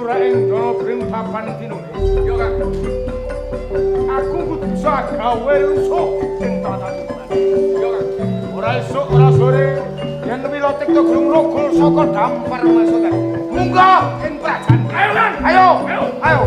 surek ing dono bring papan dinune. Yo Kang. Aku kudu gawe rusuk ing tata tuman. Yo Kang. Ora esuk ora sore yen wilotik to gulung rogol saka dampar maksudnya. Munggah ing prajan. Ayo Kang. Ayo. Ayo.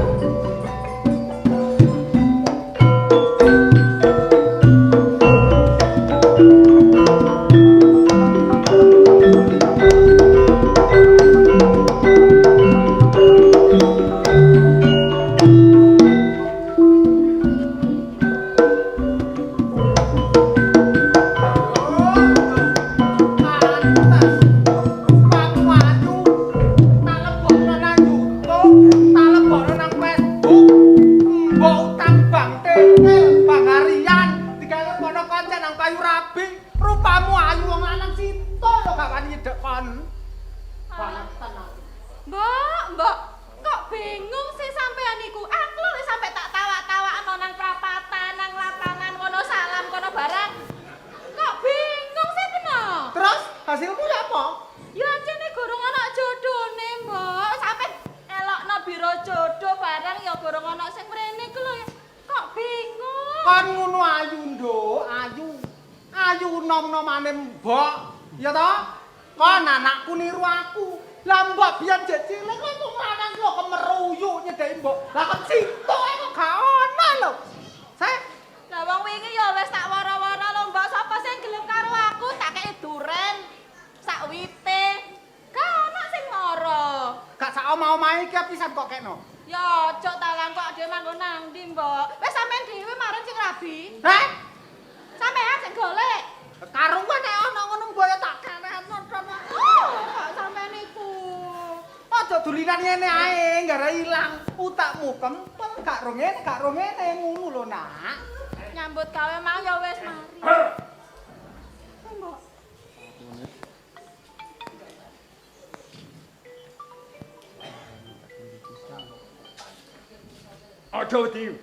Aduh, Dio.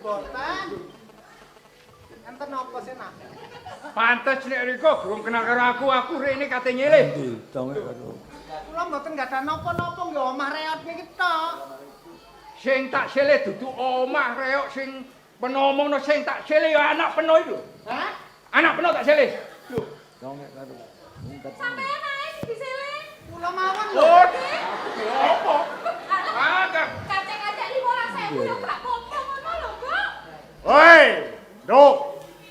Boten. Enten napa sih, Nak? Pantes nek riko durung kenal karo aku rene kate nyilih. Kula mboten gadah napa-napa nggih omah reot niki tok. Sing tak silih dudu omah reok sing penomongno sing tak silih ya anak peno itu. Hah? Anak peno tak silih. Lho. Sampeyan ae sing disilih. Kula mawon lho. Oh. Apa? Agak. Kacek-kacek 15.000 yo gak apa-apa ngono lho, Bu. Woi, Nduk.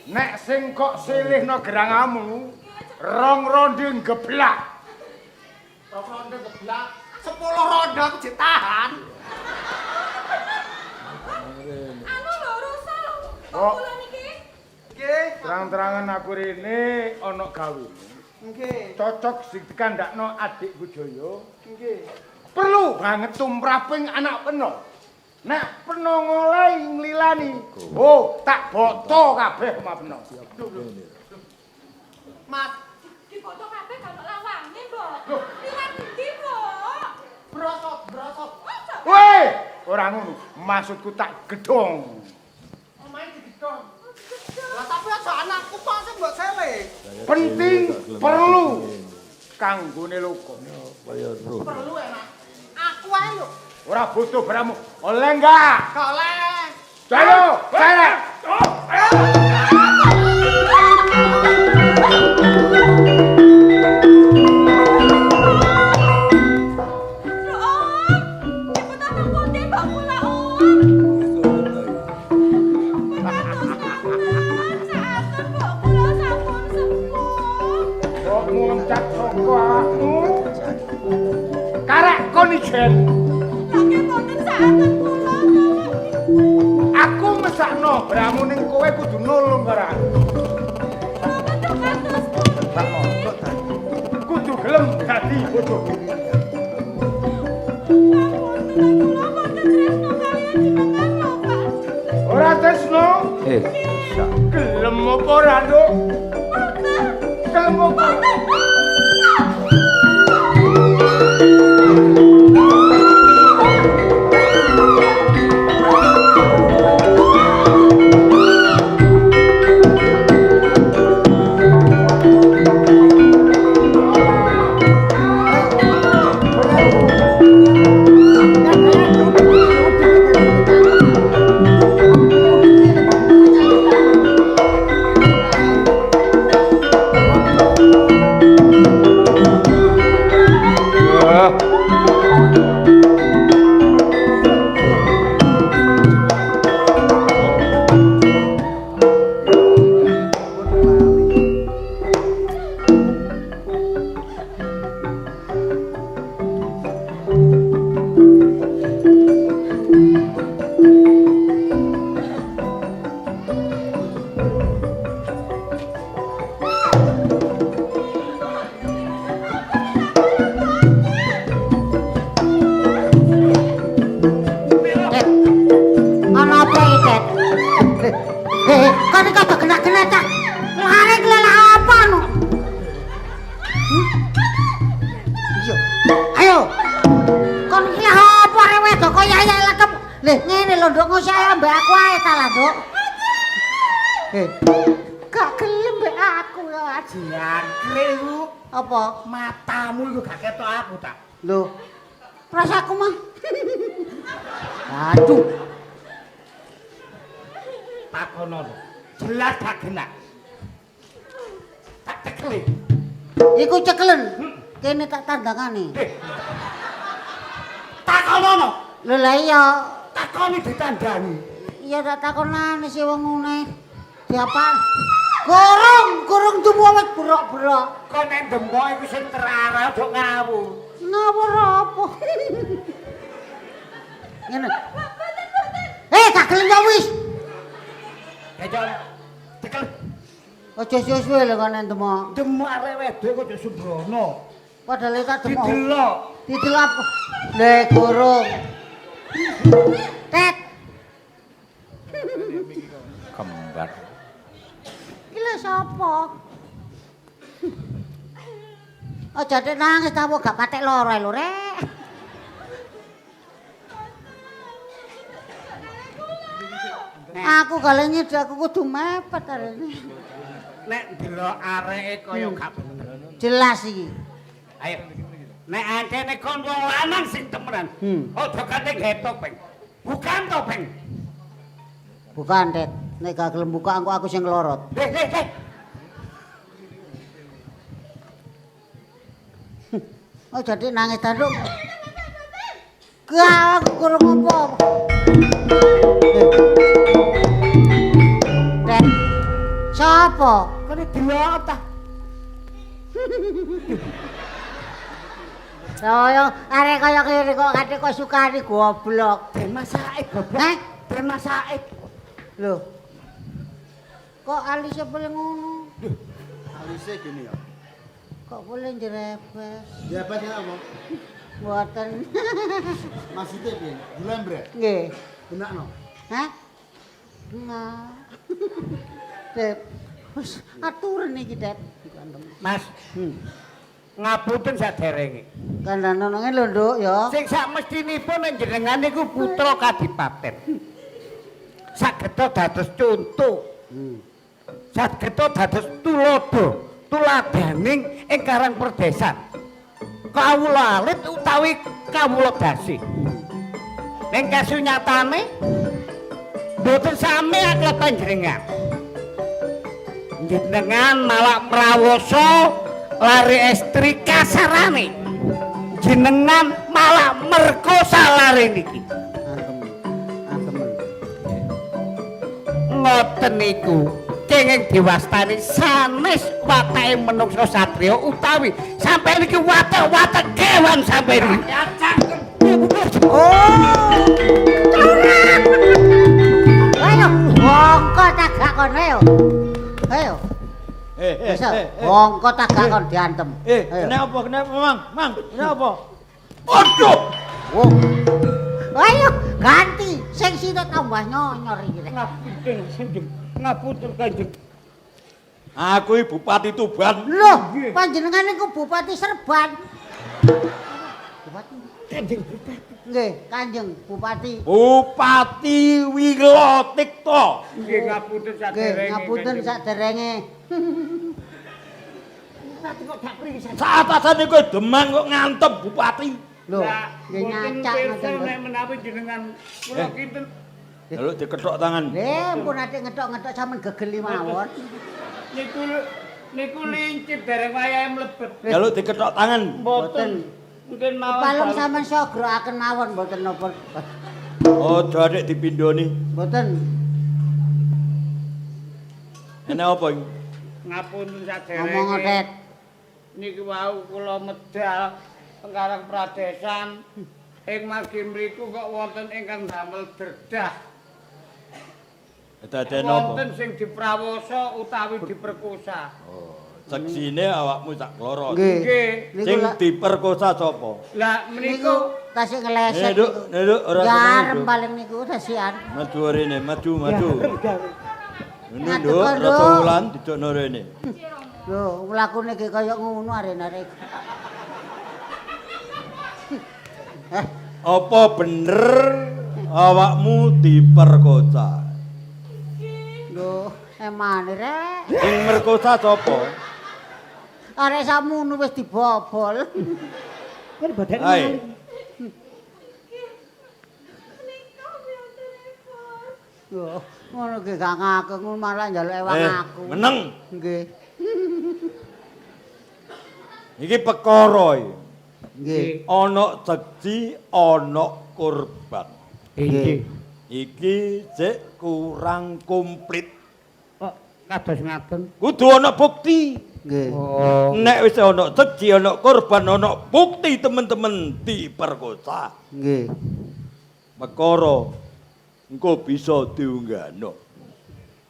Nek sing kok silihno gerangamu, rong ronde geblak. Rong ronde geblak. 10 ronde aku ditahan. Anu lho rusak lho. Kok Kula niki. Nggih. terang-terangan aku rene ana gawe. Nggih. Cocok sing dikandakno adikku Jaya. Nggih. Perlu banget tumraping anak peno. Nek peno ngolehi nglilani, oh tak boto kabeh omah peno. Mas, Difoto kabeh gak lawange, Mbok. Liwat ndi, Mbok? brosot. Woi, ora ngono. Maksudku tak gedhong. Omahe digedhong. Lah tapi aja anakku kok sing mbok seleh. Penting perlu kanggone loko. Perlu enak. Aku ae lho. Ora butuh beramu. Oleh enggak? Gak oleh. Jayo, saya. Kok muncak saka aku? Karek kon ijen. Aku mesakno bramu ning kowe kudu nulung karo aku. Kudu gelem dadi bojoku. Ora tresno? Gelem apa ora, Nduk? Gelem apa? Gak gelem mbek aku ya ajian. Klewu. Apa? Matamu iku gak ketok aku tak. Lho. Rasaku mah. Aduh. Takono lho. Jelas gak genak. Tak cekeli. Iku cekelen. Kene tak tandangane. Takono. Lho lah iya. Takoni ditandani. Iya tak takonane sih wong ngene. Siapa? Gorong tumu wis brok-brok. Kok nek dembok iku sing terarah ojo ngawur. Ngawur apa? Ngene. Gak gelem ya wis. Jon. Cekel. Aja suwe lho kok nek demok. Demok arek wedok kok ojo sembrono. Padahal tak demok. Didelok. Didelok apa? Le gorong. Tet. Kembar. Iki sapa? Aja tek nangis ta gak patek lara lho rek. Aku gale nyedhi aku kudu mepet arene. Nek delok areke kaya gak bener. Jelas iki. Ayo. Nek antene kon wong lanang sing temenan. Ojo kate gawe topeng. Bukan topeng. Bukan, Tet. Nek gak gelem buka aku sing nglorot. Oh, jadi nangis ta, Nduk? Gak aku kurang apa. Tet. Sapa? Kene delok ta. Saya arek kaya kene kok kate kok sukani goblok. Ben masake goblok. Heh? Ben masake. Lho. Kok alise boleh ngono? Alise gini ya. Kok boleh jerebes? Jabatnya apa? Mboten. Maksudnya piye? Dilembrek. Nggih. Benakno. Hah? Nah. Dep. Wis aturan iki, Dep. Mas. Ngapunten saderenge. Kandhane ngene lho, Nduk, ya. Sing sak mestinipun njenengan niku putra kadipaten. Sageta dados conto. Sageta dados tuladaning ing Karang Perdesan. Kawula alit utawi kawula dasi. Ning kasunyatane mboten sami akeh panjenengan. Jenengan malah mrawasa lari estri kasarane. Jenengan malah merkosa lari niki. Antem. Ngoten niku kenging diwastani sanes watake menungsa satriya utawi sampai niki watek-watek kewan sampai niki. Oh. Ayo, wongko tak gak kono yo. Ayo. Wongko tak gak kon diantem. Kenapa? Mang? Kenapa? Aduh. Oh. Ayo, ganti. Sing sida tambah nyonyor iki. Ngapunten Kanjeng. Aku iki Bupati Tuban. Loh, panjenengan niku Bupati Serban. Bupati. Kanjeng Bupati. Nggih, Kanjeng Bupati. Bupati Wilotikto. Nggih ngapunten Nggih, saderenge. ngapunten saderenge. Saat asane kowe demang kok ngantem Bupati. Lho, nggih nyacak ngoten. Nek menawi jenengan kula kinten Lalu diketok tangan. Pun ate ngethok-ngethok sampean gegeli mawon. niku lincip dereng wayahe mlebet. Lalu diketok tangan. Mboten. Mungkin mawon. Palung sampean sogroaken mawon mboten napa. Oh, adik dipindhoni. Mboten. Enak apa iki? Ngapunten sadereke. Ngomong ngetet. Niki wau kula medal tengkarang pradesan ing margi mriku kok wonten ingkang damel derdah. Daden apa? Wonten sing diprawosa utawi diperkosa. Oh, seksine awakmu sak kloro. Nggih. Sing diperkosa sapa? Lah Niku meniku tasih ngeleset. Neduk ora Jarem seneng. paling niku tasian. Maju rene, maju. Ini Ngadeg nduk kono. rasa wulan didokno rene. Lho, mlakune ge kaya ngono arek-arek. Apa bener awakmu diperkosa? Lho, emane rek. Sing merkosa sapa? Arek samono wis dibobol. Hai. Lho, ngono ge gak ngakak ngono malah njaluk ewang aku. Meneng. Nggih. Iki perkara iki. Nggih. Ana seksi, ana korban. Nggih. Iki sik kurang komplit. Kok kados ngaten? Kudu ana bukti. Nggih. Oh. Nek wis ana seksi, ana korban, ana bukti temen-temen diperkosa. Nggih. Perkara engko bisa diunggahno.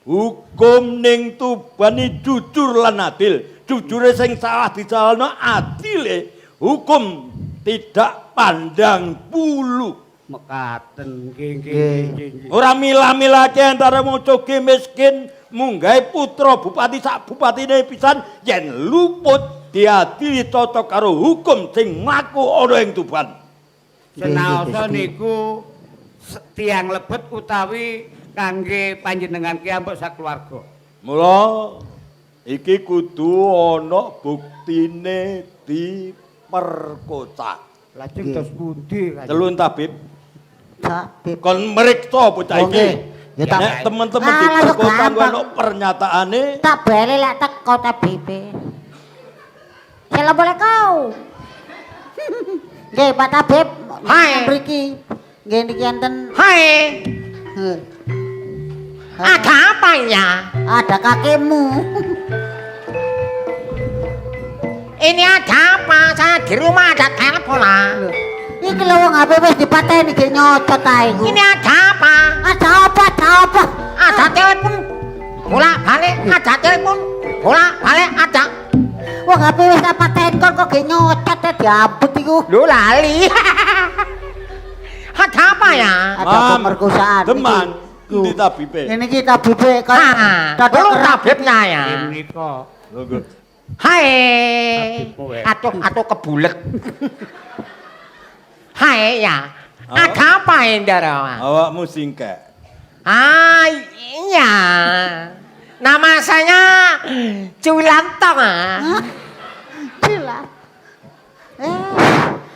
Hukum ning Tuban iki jujur lan adil. Jujure sing salah disalahno, adile hukum tidak pandang bulu. Mekaten nggih. Ora milah-milake antara wong coge miskin munggahe putra bupati sak bupatine pisan yen luput diadili cocok karo hukum sing mlaku ana ing Tuban. Senaosa niku tiang lebet utawi kangge panjenengan ki ampun sakeluarga. Mula iki kudu ana buktine diperkosa. Lajeng tos pundi? Celun tabib Tabib. kon mriksa bocah Oh, iki. nggih. Ya, tak- Nek teman-teman Alah, diperkosa gampang. kuwi ana pernyataane Tak beli lek teko tabibe. Assalamualaikum. Nggih, Pak Tabib. Hai. Mriki. Nggih niki enten. Hai, Heh. ada apa ya? Ada kakekmu. Ini ada apa? Saya di rumah ada telepon lah. Iki lho wong HP wis dipateni ge nyocot ae iku. Ini ada apa? Ada apa? Ada apa? Ada telepon bolak balik, ada telepon bolak balik, ada. Wong HP wis tak pateni kok ge nyocot diabut iku. Lu lali. Ada apa ya? Ada pemerkosaan. Demang Iki. di tabibe. Ini kita bibe kan. Belum tabibnya ya. Menika Lho. Hai, atuh kebulet. Hai ya, ada apa Indra? Awakmu singkek. Ah iya, nama saya Culantong. Gila.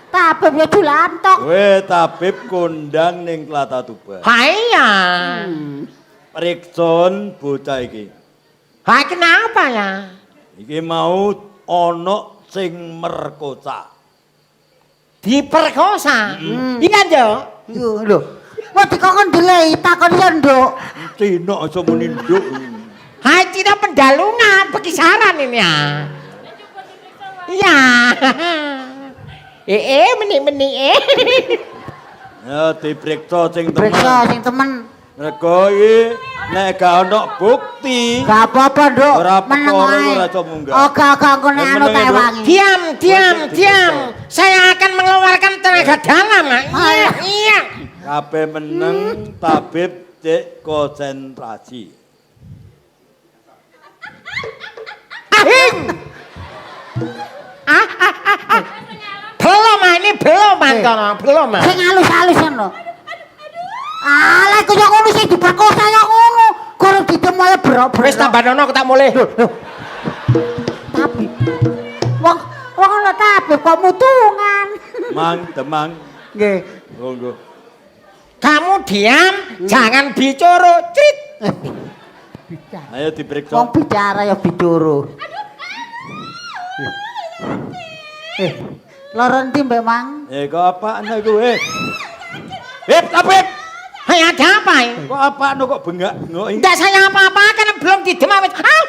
Tabib ya Julantong. Kowe tabib kondang ning Klata Tuban. Hai ya, Perikson bocah iki. hai kenapa ya? Iki mau ana sing merkosa. Diperkosa? Iya Jo. Yo lho. Wah dikon delei takon ya nduk. Cina aja muni nduk. Hai Cina pendalungan, pekisaran ini ya. Iya. Meni. Ya dipriksa sing Periksa temen. sing temen. Mergo iki nek gak ana bukti. Gak apa-apa nduk. Ora Meneng perkara ae. ora iso munggah. Oke engko nek anu tak ewangi. Diam. Saya akan mengeluarkan tenaga dalam. Iya. Kabeh meneng tabib cek konsentrasi. Ahing. Belum belum. Sing halus-halus ngono. Alah kaya ngono sing diperkosa ya ngono. Kurang ditemu ae bro-bro. Wis tambah nono tak mulai. Tapi wong ana tabib kok mutungan. Mang demang. Nggih. Monggo. Kamu diam, jangan bicara. Crit. Ayo diperiksa. Wong bicara ya bidoro. Lara endi mbek Mang? Kok apaan iku Beb, Beb. Hai ada apa ini? Kok apaan kok bengak ngoki? Enggak saya apa-apa kan belum didemawet. Kejalane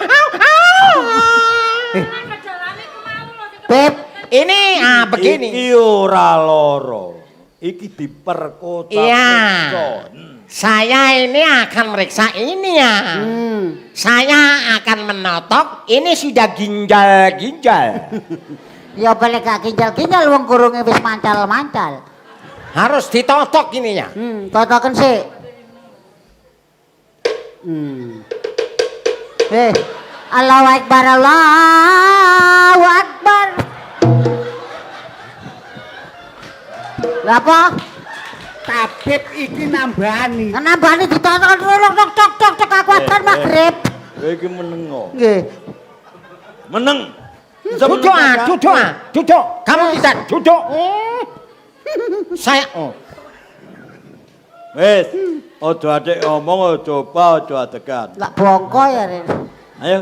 ku mau lho sing Beb, Ini begini. Iki ora loro. Iki diperkosa. Iya. Saya ini akan meriksa ini ya. Saya akan menotok. Ini sudah ginjal-ginjal. ya balik gak ginjal-ginjal wong kurunge wis mancal-mancal. Harus ditotok ini ya. Totoken sik. Allahu Akbar, Allahu Akbar. Lah apa? Tabib iki nambani. Nambani ditotok tok tok tok aku adzan magrib. Kowe iki meneng kok. Nggih. Meneng. Duduk. Kamu tidak duduk. Saya Wes, aja atik ngomong, aja apa, aja adegan. Lah bongko ya, Ren. Ayo.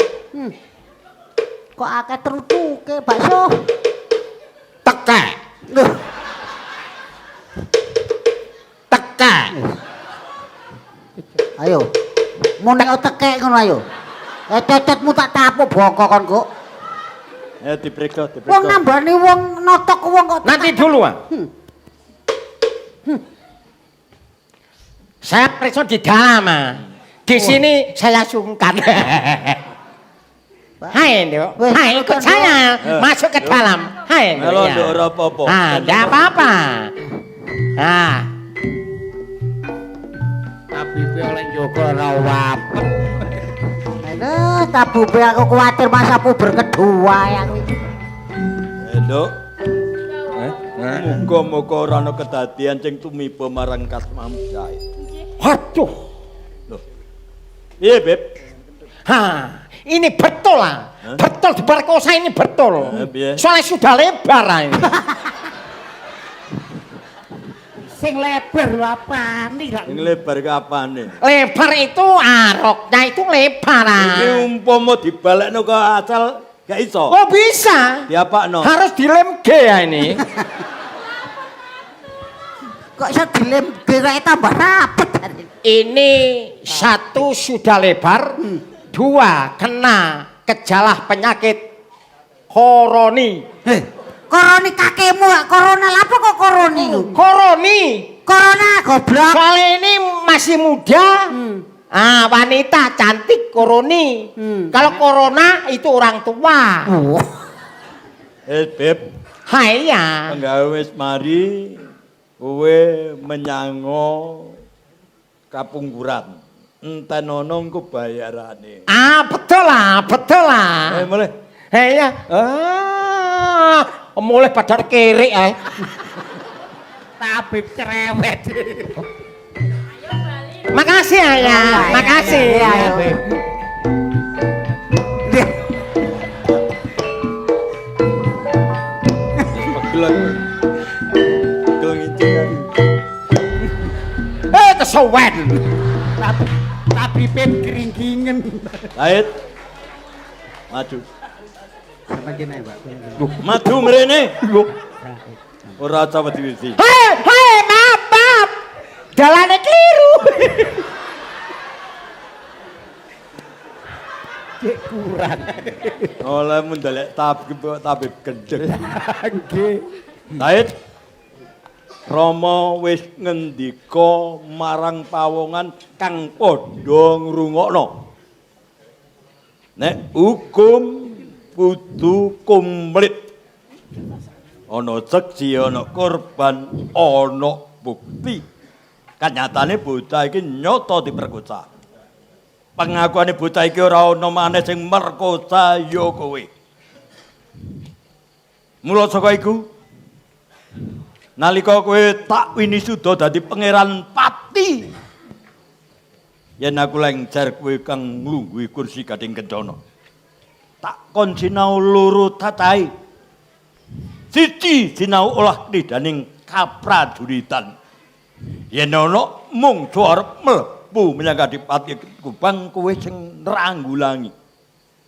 Kok akeh trutuke bakso? tekek. Loh, Tekek. ayo. Mun nek tekek ngono ayo. Cecetmu tak tapuk bongko kon kok. Ayo diperiksa, Wong nambani wong notok wong kok. Nanti dulu, ah. Saya periksa di dalam, ah. Di sini saya sungkan. Hai, Nduk. Weh, Hai, ikut Nduk. saya masuk ke dalam. Hai, Nduk. Melo ya. nduk ora apa-apa. Ah, enggak apa-apa. Ah, Tabibe oleh njogo ora wapet. Aduh, tabupe aku kuwatir masa puber kedua yang iki. Nduk. Muga-muga ora ana kedadian sing tumiba marang kasmamu sae. waduh. Loh. Piye, Beb? Hah, ini betul lah. Betul diperkosa ini betul. Piye? Soalnya sudah lebar ah, ini. Sing lebar lho apane lak. Sing lebar kapane? Lebar itu roknya itu lebar ah. Iki umpama dibalekno ke asal gak iso. Oh bisa. Diapakno? Harus dilem G ya ini. Kok iso dilem gerake tambah rapet. Ini satu sudah lebar, dua kena kejalah penyakit koroni. Koroni kakekmu, corona apa kok koroni? Koroni. Corona goblok. Soalnya ini masih muda. Wanita cantik koroni. Kalau corona itu orang tua. Beb, Hai ya. penggawe wis mari kowe menyango kapungkuran. Entenono engko bayarane. Betul lah, betul lah. Mulai. Hei ya. Mulai pada kiri eh. Tabib cerewet. Makasih ya, makasih. Ayo. Pegel. Pegel ngicing. Kesuwen. Tabibe keringkingen. Said. Maju. Sama kene, Pak. Maju mrene. Ora usah wedi-wedi. Hei, maaf. Jalannya keliru. Cek kurang. Oleh mendelek tabib gendeng. Nggih. Said. Rama wis ngendika marang pawongan kang padha ngrungokno. Nek hukum kudu komplit. Ana seksi, ana korban, ana bukti. Kanyatane bocah iki nyata diperkosa. Pengakuane bocah iki ora ana maneh sing merkosa ya kowe. Mula saka iku nalika kowe tak winisuda dadi pangeran pati. Yen aku lengser kowe kang nglungguhi kursi Gading Kencana. Tak kon sinau loro tatahe. Siji sinau olah nidaning kaprajuritan. Yen ana mungsu arep mlebu menyang Kadipati Kubang kowe sing nranggulangi.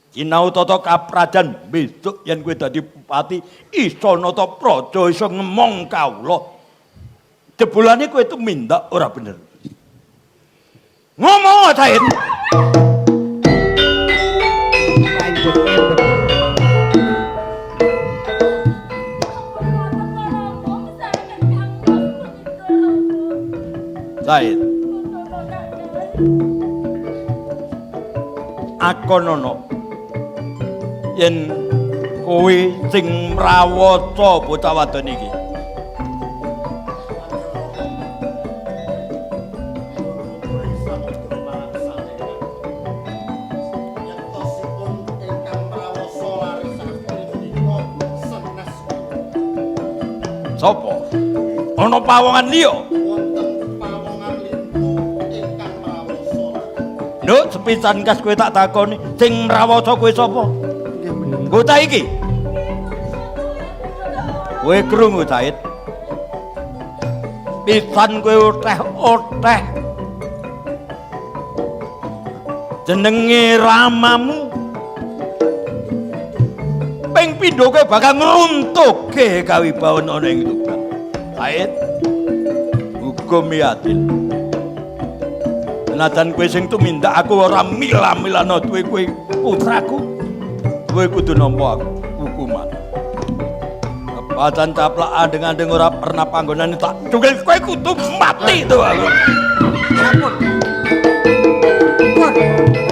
Sinau tata kaprajan besok yen kowe dadi bupati iso nata praja iso ngemong kawula. Jebulane kowe tumindak ora bener. Ngomong Said. Said. Akonono yen kowe sing mrawata bocah wadon iki. Sopo? Ana pawongan liya? Nduk, sepisan kas kowe tak takoni, sing mrawasa kowe sapa? Bocah iki. Kowe krungu, Said. Pisan kowe oteh-oteh. Jenenge ramamu. Ping pindho kowe bakal ngruntuhke kawibawan ana ing Tuban. Said. Hukum adil. Senajan kowe sing tumindak aku ora mila-milano duwe kowe putraku. Kowe kudu nampa aku hukuman. Kepacan caplak adeng-adeng ora pernah panggonane tak cungkil kowe kudu mati to aku. Sampun.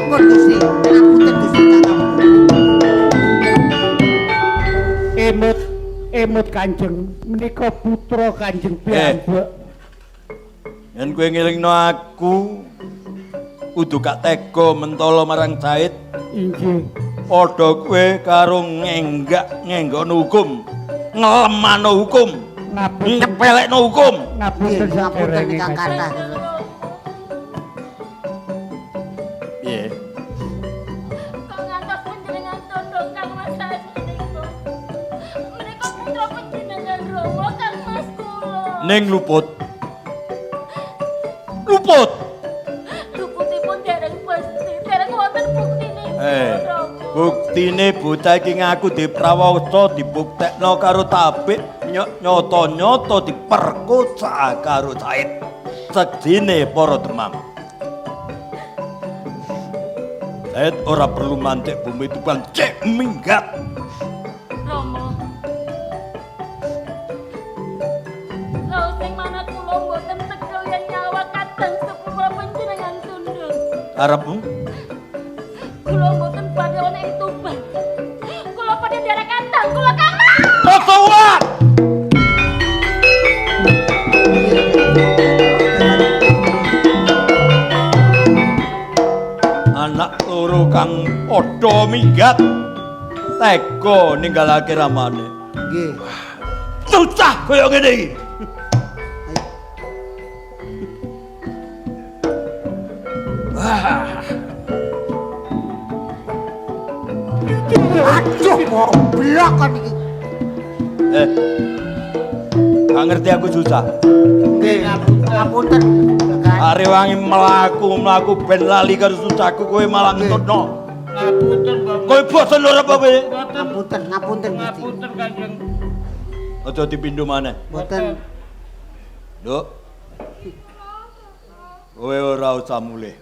Pun Gusti, ngapunten Gusti Kakang. Emut Kanjeng menika putra Kanjeng piyambak. Yen kowe ngelingno aku kudu gak tega mentolo marang Said. Inggih. Padha kowe karo ngenggakno hukum, ngelemano hukum, nyepelekno hukum. Ngapunten Ngapunten ingkang kathah. Piye? Kok ngantos panjenengan tunduk Kang Mas Said menika. Menika putra panjenengan Rama Kang Mas kula. Ning luput. Luput. Luputipun dereng pasti, dereng wonten buktinipun. Buktine bocah iki ngaku diprawasa dibuktekno karo tabik nyata-nyata diperkosa karo Said. Sedine para demam. Said ora perlu mantik bumi Tuban cek minggat. Rama. Lha sing manut kula mboten tegel yen nyawa kadang sepura panjenengan tunduk. Arepmu? Kula mboten badhe ana ing Tuban. Kula badhe nderek kandang kula Kang. Posowa! Anak loro kang padha minggat tega ninggalake ramane. Nggih. Susah kaya ngene iki. Aduh, goblok kan iki. Gak ngerti aku susah. Nggih, ngapunten. Kakang. Are wangi mlaku ben lali karo susahku kowe malah ngentutno. Ngapunten Bapak. Kowe bosen ora apa kowe? Ngapunten Gusti. Ngapunten Kanjeng. Aja dipindho maneh. Mboten. Nduk. Kowe ora usah mulih.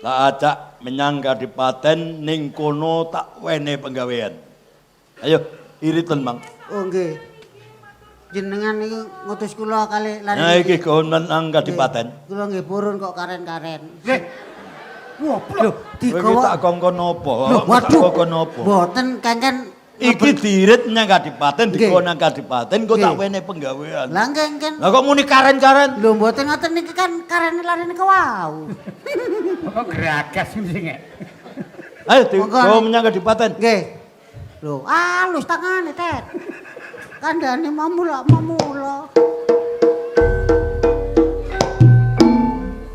Tak ajak menyang kadipaten ning kono tak wene penggawean. Ayo, iriten Mang. Oh nggih. Jenengan iki ngutus kula kali lari. Nah iki kon nang kadipaten. Kula nggih purun kok karen-karen. Goblok. Digawa. Kowe tak kongkon apa? Loh, waduh. Kongkon apa? Mboten kancan. Iki diirit menyang kadipaten, Nggih. dikon nang kadipaten kok tak Nggih. wene penggawean. Lah nggih kan. Lah kok muni karen-karen? Lho mboten ngoten niki kan karene larene kewau. Kok geragas sing. Ayo Monggo. digawa menyang kadipaten. Nggih. Lho, alus tangane, Tet. Kandhane mamula.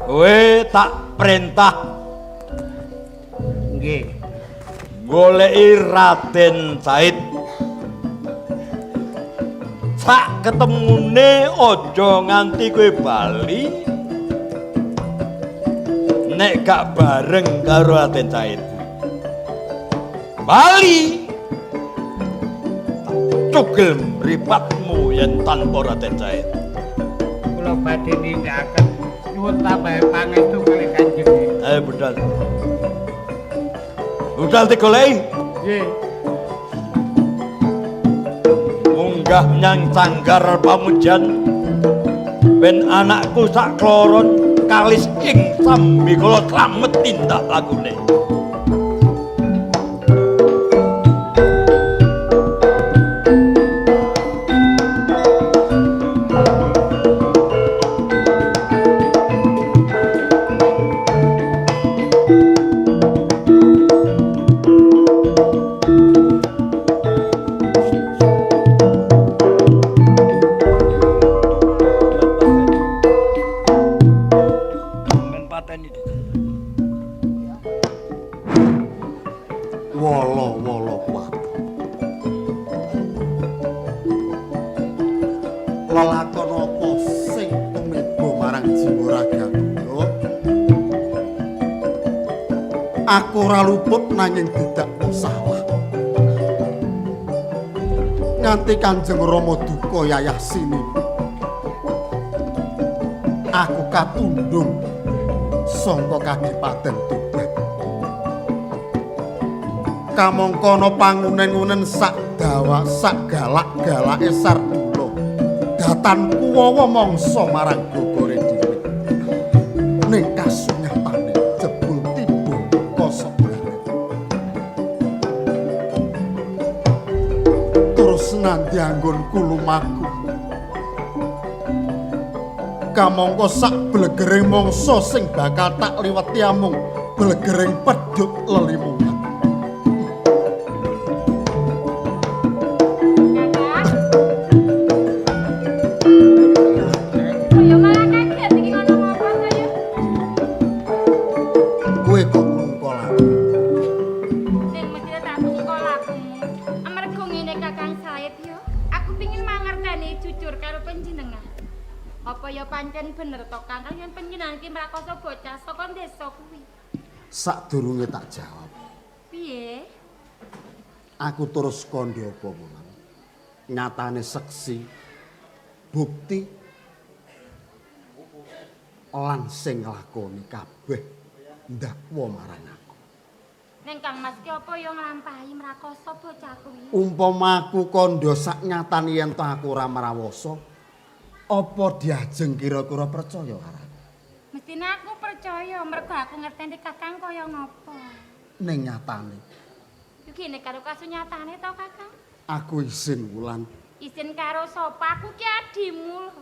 Kowe tak perintah Nggih. goleki Raden Said. Sak ketemune aja nganti kowe bali nek gak bareng karo Raden Cair. Bali cugel mripatmu yen tanpa Raden Cair. Kula badhe nindakaken nyuwun tambah pangestu kali Kanjeng. Ayo budal. Budal digoleki. Nggih. Munggah nyang Canggar Pamujan. Ben anakku sak kloron kalis ing sambi kula slamet tindak lakune. Wolo-wolo kuat. Lelakon apa sing tumiba marang jiwa ragaku? Aku ora luput nanging tidak salah. Nganti Kanjeng Rama duka yayah sini. Aku katundung sangka Kadipaten Tuban. Kamangkana pangunen-unen sak dawa sak galak-galake Sardula datan kuwawa mangsa marang gogore dhewe ning kasunyatane jebul tiba kosok banget terus nandi anggonku lumaku kamangka sak blegering mangsa sing bakal tak liweti amung blegering pedhut lelimungan. Sadurunge tak jawab. Piye? Aku terus kandha apa mulan. Nyatane seksi bukti lan sing nglakoni kabeh ndakwa marang aku. Ning Kang Mas ki apa ya nglampahi mrakosa bocah kuwi? Umpama aku kandha sak nyatane yen to aku ora mrawasa, apa diajeng kira-kira percaya karo aku? Mestine aku percaya mergo aku ngerteni Kakang kaya ngapa. Ning nyatane Iki nek karo kasunyatane to Kakang? aku isin wulan. Isin karo sapa? Aku ki adimu.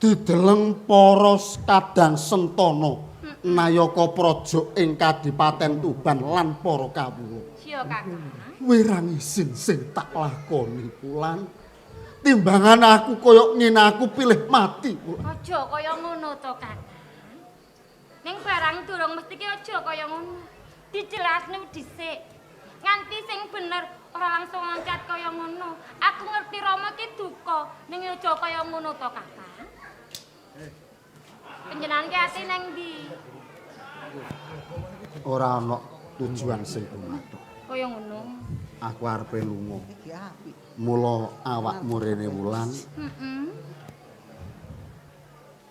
Dideleng para kadang sentana nayaka praja ing Kadipaten Tuban lan para kawula. Siya Kakang. Wirang isin sing tak lakoni wulan. Timbangan aku kaya ngene aku pilih mati. Aja kaya ngono to, Kakang. Ning barang durung mesti ki aja kaya ngono. Dijelasne dhisik. Nganti sing bener ora langsung loncat kaya ngono. Aku ngerti Rama ki duka, ning aja kaya ngono to, Kakang. Panjenengan ki ati nang ndi? Ora ana tujuan sing tumathuk. Kaya ngono. Aku arepe lunga. Mula awakmu rene wulan.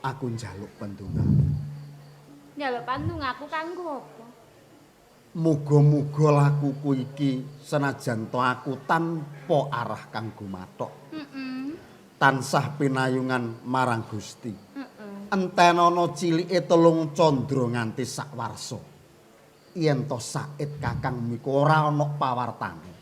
Aku njaluk pendungan. Njaluk pandungaku kanggo apa? Muga-muga lakuku iki senajan to aku tanpa arah kang gumathok. Tansah pinayungan marang Gusti. Entenana cilike telung candra nganti sak warsa. Yen to Said Kakang mika ora ana pawartane.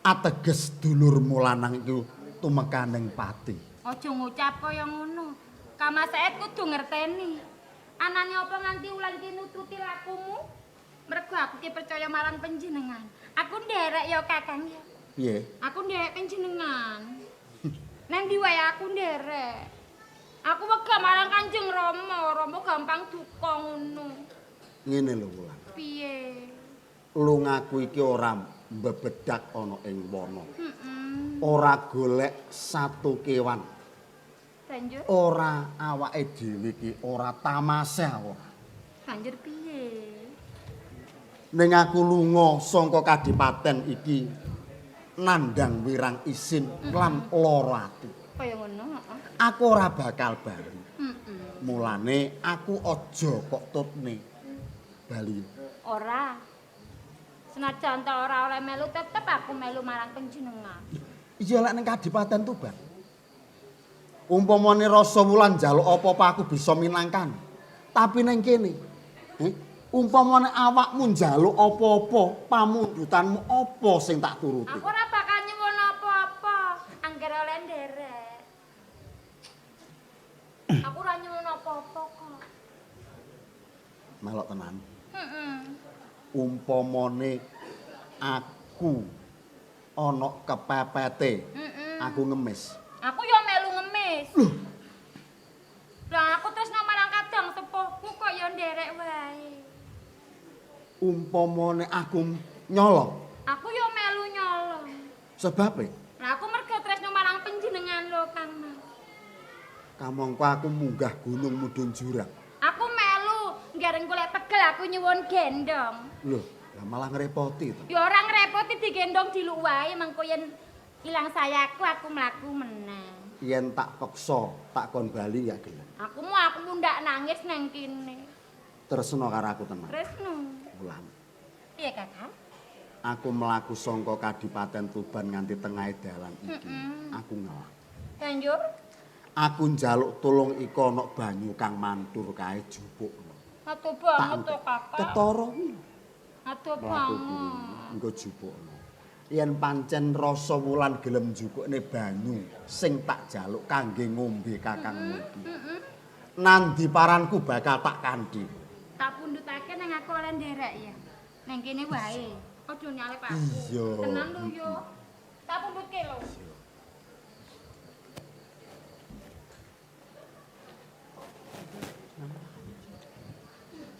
Ateges dulurmu lanang iku tumekaning pati. Aja ngucap kaya ngono. Kama Said kudu ngerteni. Anane apa nganti ulan ki nututi lakumu? Mergo aku ki percaya marang panjenengan. Aku nderek ya Kakang ya. Piye? Aku nderek panjenengan. Nang ndi wae aku nderek. Aku wegah marang Kanjeng Rama. Rama gampang duka ngono. Ngene lho Wulan. Piye? Lungaku iki ora mbebedak ana ing wana. Ora golek satu kewan. Banjur? Ora awake dhewe iki ora tamasya ora. banjur piye? Ning aku lunga saka kadipaten iki nandhang wirang isin lan lara ati. Kaya ngono, heeh. Aku ora bakal bali. Mulane aku aja kok tutne bali. Ora. Senajan ta ora oleh melu tetep aku melu marang panjenengan. Iya lek ning Kadipaten Tuban. Umpamane rasa wulan njaluk apa-apa aku bisa minangkan. Tapi ning kene, umpamane awakmu njaluk apa-apa, pamundutanmu apa sing tak turuti? Aku ora bakal nyuwun apa-apa, anggere oleh nderek. Aku ora nyuwun apa-apa kok. Melok tenan. Heeh. Umpamane aku ana kepepete, aku ngemis. Aku yo melu ngemis. Lah aku terus marang kadang sepuhku kok yo nderek wae. Umpamane aku nyolong, Aku yo melu nyolong. sebabe Lah aku mergo tresno marang panjenengan lho Kang Mas. kamangka aku munggah gunung mudhun jurang. Aku melu ngareng golek pegel aku nyuwun gendong. Loh, lah malah ngrepoti to. Ya ora ngrepoti digendong diluk wae mengko yen ilang sayaku aku mlaku meneh. Yen tak peksa tak kon bali ya gelem. Aku ndak nangis nang kene. Tresna karo aku tenan. Tresno. Wulan. Piye Kakang? Aku mlaku saka Kadipaten Tuban nganti tengahé dalan iki. Aku ngelak. Banjur Aku njaluk tulung iku ana banyu kang mantur kae jupukno. atuh banget to Kakang. Ketara kuwi. Atuh Mlaku banget. kuwi engko jupukno. Yen pancen rasa wulan gelem jupukne banyu sing tak jaluk kangge ngombe kakangmu iki. Nandi paranku bakal tak kandhi. Tak pundhutake nang aku oleh nderek ya. Nang kene wae. Aja nyalep aku. Iya. Tenan lho yo. Tak pundhutke lho.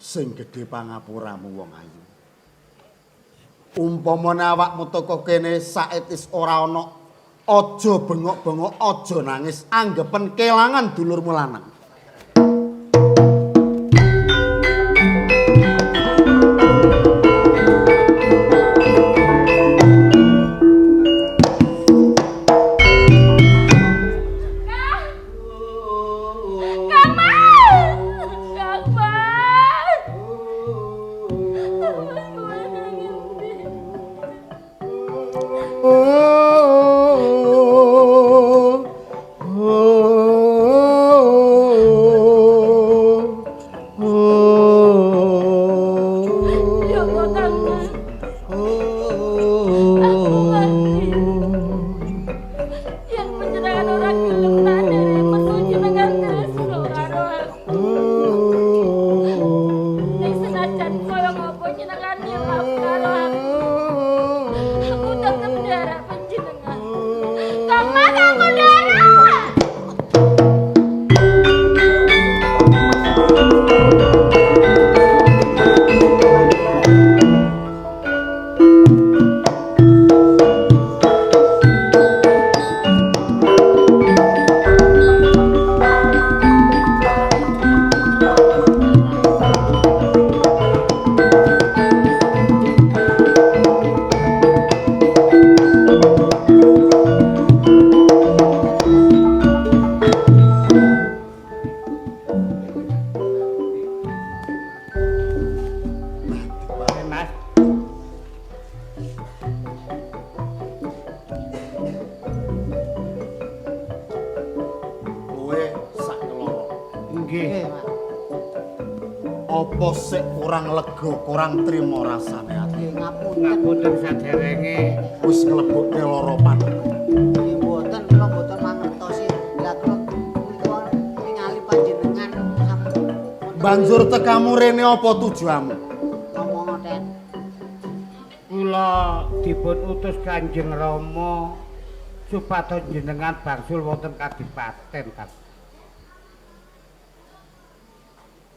Sing gedhe pangapuramu wong ayu. Umpamane awakmu teko kene saetis ora ana, aja bengok-bengok, aja nangis, anggepen kelangan dulurmu lanang. Apa sik kurang lega, kurang trima rasane ati. Ngapunten saderenge Wis nglebokne lara paneku. Nggih mboten, kula mboten mangertosi. Lah kula kula ningali panjenengan sampun. Banjur tekamu rene apa tujuanmu? Ngomong Den. kula dipun utus Kanjeng Rama supados jenengan bangsul wonten Kadipaten, Kang.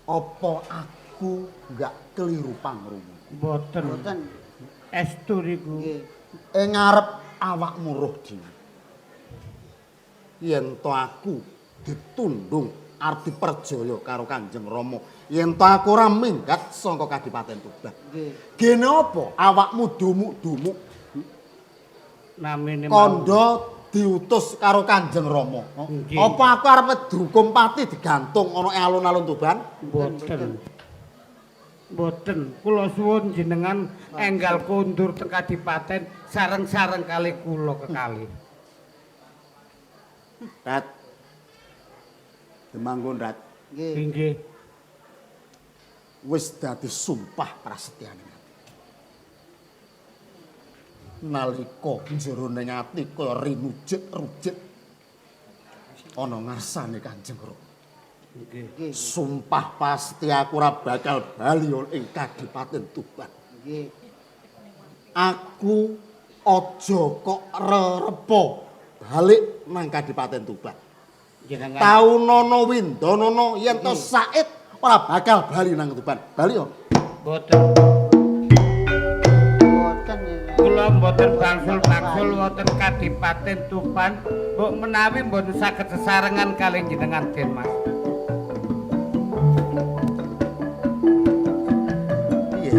Apa aku enggak keliru pangrumu? Mboten. Mboten. Estu niku. Nggih. Ngarep awakmu roh dhewe. Yen to aku ditundung arep diperjaya karo Kanjeng Rama yen to aku ora minggat saka Kadipaten Tuban. Nggih. Gene apa awakmu dumuk-dumuk Namine kandha diutus karo Kanjeng Rama? Nggih. Apa aku arep dihukum pati digantung ana ing alun-alun Tuban? Mboten. Mboten. Kula suwun jenengan enggal kondur teng Kadipaten sareng-sareng kali kula kekalih. Rat. Demanggon Rat. Nggih. Nggih. Wis dadi sumpah prasetyane. Nalika jerone ati kaya rinujit-rujit ana ngarsane Kanjeng Rama. Nggih. Sumpah pasti aku ora bakal bali ing Kadipaten Tuban. Nggih. Aku aja kok rerepa balik nang Kadipaten Tuban. Jenengan Taunono Windonono yen to Said ora bakal bali nang Tuban. Bali yo. mboten. Boten ya. Kula mboten bangsul-bangsul wonten Kadipaten Tuban, mbok menawi mboten saged sesarengan kalih jenengan Den Mas. Piye?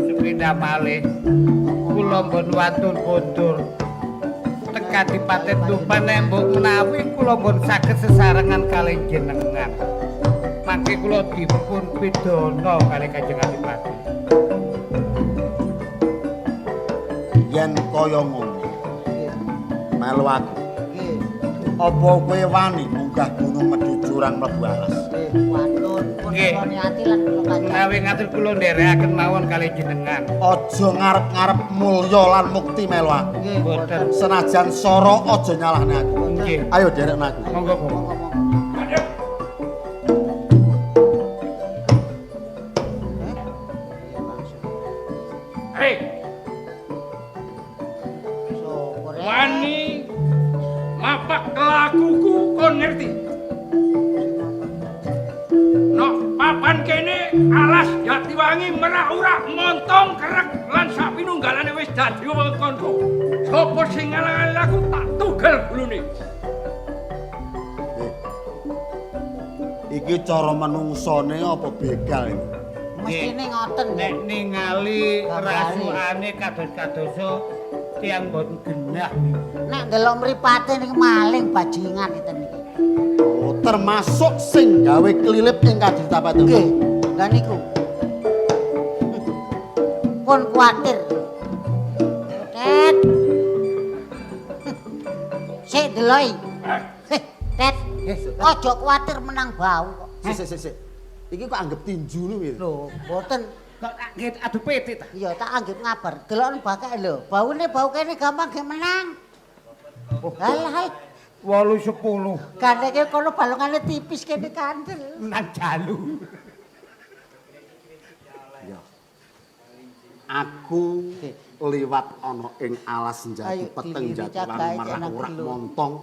Sepeda malih kula mbon watun kondur teng Kadipaten Tuban nek mbok menawi kula mbon saged sesarengan kalih jenengan. Mangke kula dipun pidana kalih Kanjeng Adipati. Yen kaya ngono. Melu aku. Nggih. Apa kowe wani munggah gunung medhu jurang mlebu alas? Nggih. Watun pun Nggih. kula niati lan kula kanca. Menawi ngatur kula nderekaken mawon kalih jenengan. Aja ngarep-ngarep mulya lan mukti melu aku. Nggih. Boten. Senajan sora aja nyalahne aku. Nggih. Ayo derekna aku. Monggo, monggo. Hei, Syukur ya. wani mapak kelakuku kon ngerti? Nok papan kene alas Jatiwangi merak-urak montong kerek lan sak pinunggalane wis dadi wewengkonku. Sopo sing ngalang-alang aku tak tugel gulune. Iki cara menungsone apa begal ini? Mestine ngoten Nek nggih. ningali Kabari. rasukane kados-kadoso tiyang boten genah. Nek ndelok mripate niki maling bajingan ngeten niki. Oh, termasuk sing gawe kelilip ing Kadipaten Nggih. Tuban. Lah niku. Pun kuatir. Tet. Sik deloi. Tet. Aja kuatir menang bau kok. Sik. Iki kok anggap tinju lho piye? Lho, mboten. Kok nggih adu PT ta? Iya, tak anggap ngabar. Deloken bakal lho. Baune bau kene gampang ge menang. Hal-hal. 8-10 Gandeke kono balongane tipis kene kandel. nang jalu. Ya. Aku liwat ana ing alas Ayo, njati peteng diliri Jatiwangi cagahe merak enak urak lho. montong.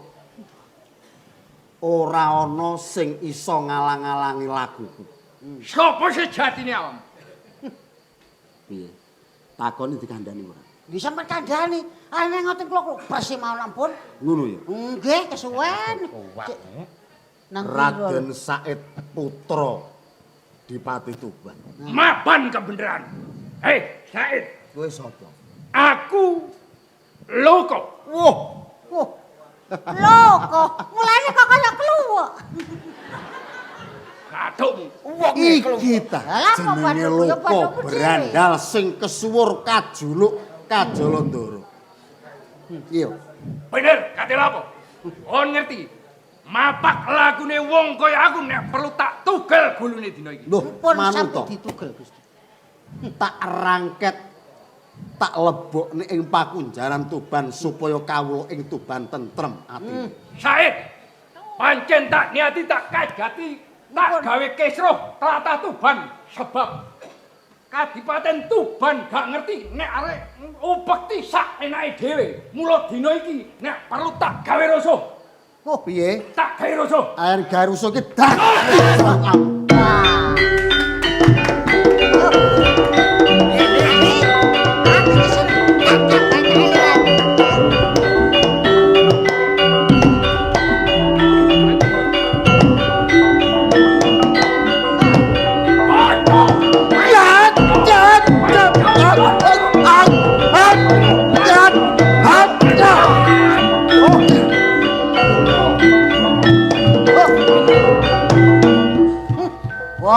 Ora ana sing iso ngalang-alangi laguku. Sopo sejatine awam? Piye? Takoni dikandani ora? Nggih sampe kandhani. Ana ngoten kula bersih mawon ampun. Ngono ya. Nggih, kesuwen. Cek, nang Raden Said putra Dipati Tuban. Maban kebenaran. Hei, Said, Kowe sapa? aku Loko. Wah, Wah. Lho kok mulane kok kaya kluwek. Katukmu. iki ta Lah, apa jenenge Bandung ya, Loko Bandung kecil. berandal sing kesuwur kajuluk Kajalandara. Iya. Bener, kate lapo? On ngerti. Mapak lagune wong kaya aku nek perlu tak tugel gulune dina iki. Loh, Pun manut sampe to. ditugel Gusti. Tak rangket tak lebokne ing pakunjaran Tuban supaya kawula ing Tuban tentrem ati. Said, pancen tak niati tak kajati tak gawe kesroh tlatah Tuban sebab Kadipaten Tuban gak ngerti nek arek upekti sak enake dhewe. Mula dina iki nek perlu tak gawe rusuh. Oh, piye? Tak gawe rusuh. Air garuso ki dak. Wah. Ini aku di sini tak banyak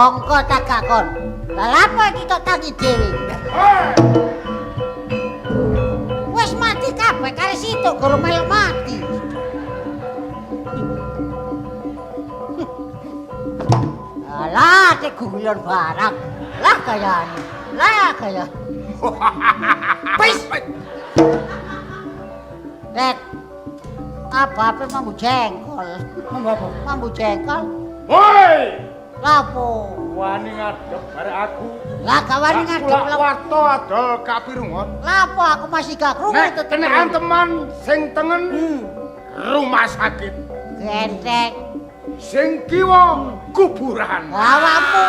Bongko tak gak kon. Lah lapo iki kok tangi dhewe? Hei! Wis mati kabeh kare situk guru melok mati. Alah, cek guyon barang. Lah kayane. Lah kaya. Pis. Dek. Apa mambu jengkol? Mambu jengkol? Woi! Lapo? Wani ngadep bare aku. Lah gawani ngadep Lah wato adol kapirungon. Lapo aku masih gak krungu Nek itu kenaan teman sing tengen rumah sakit. Gendek. Sing kiwa kuburan. Awakmu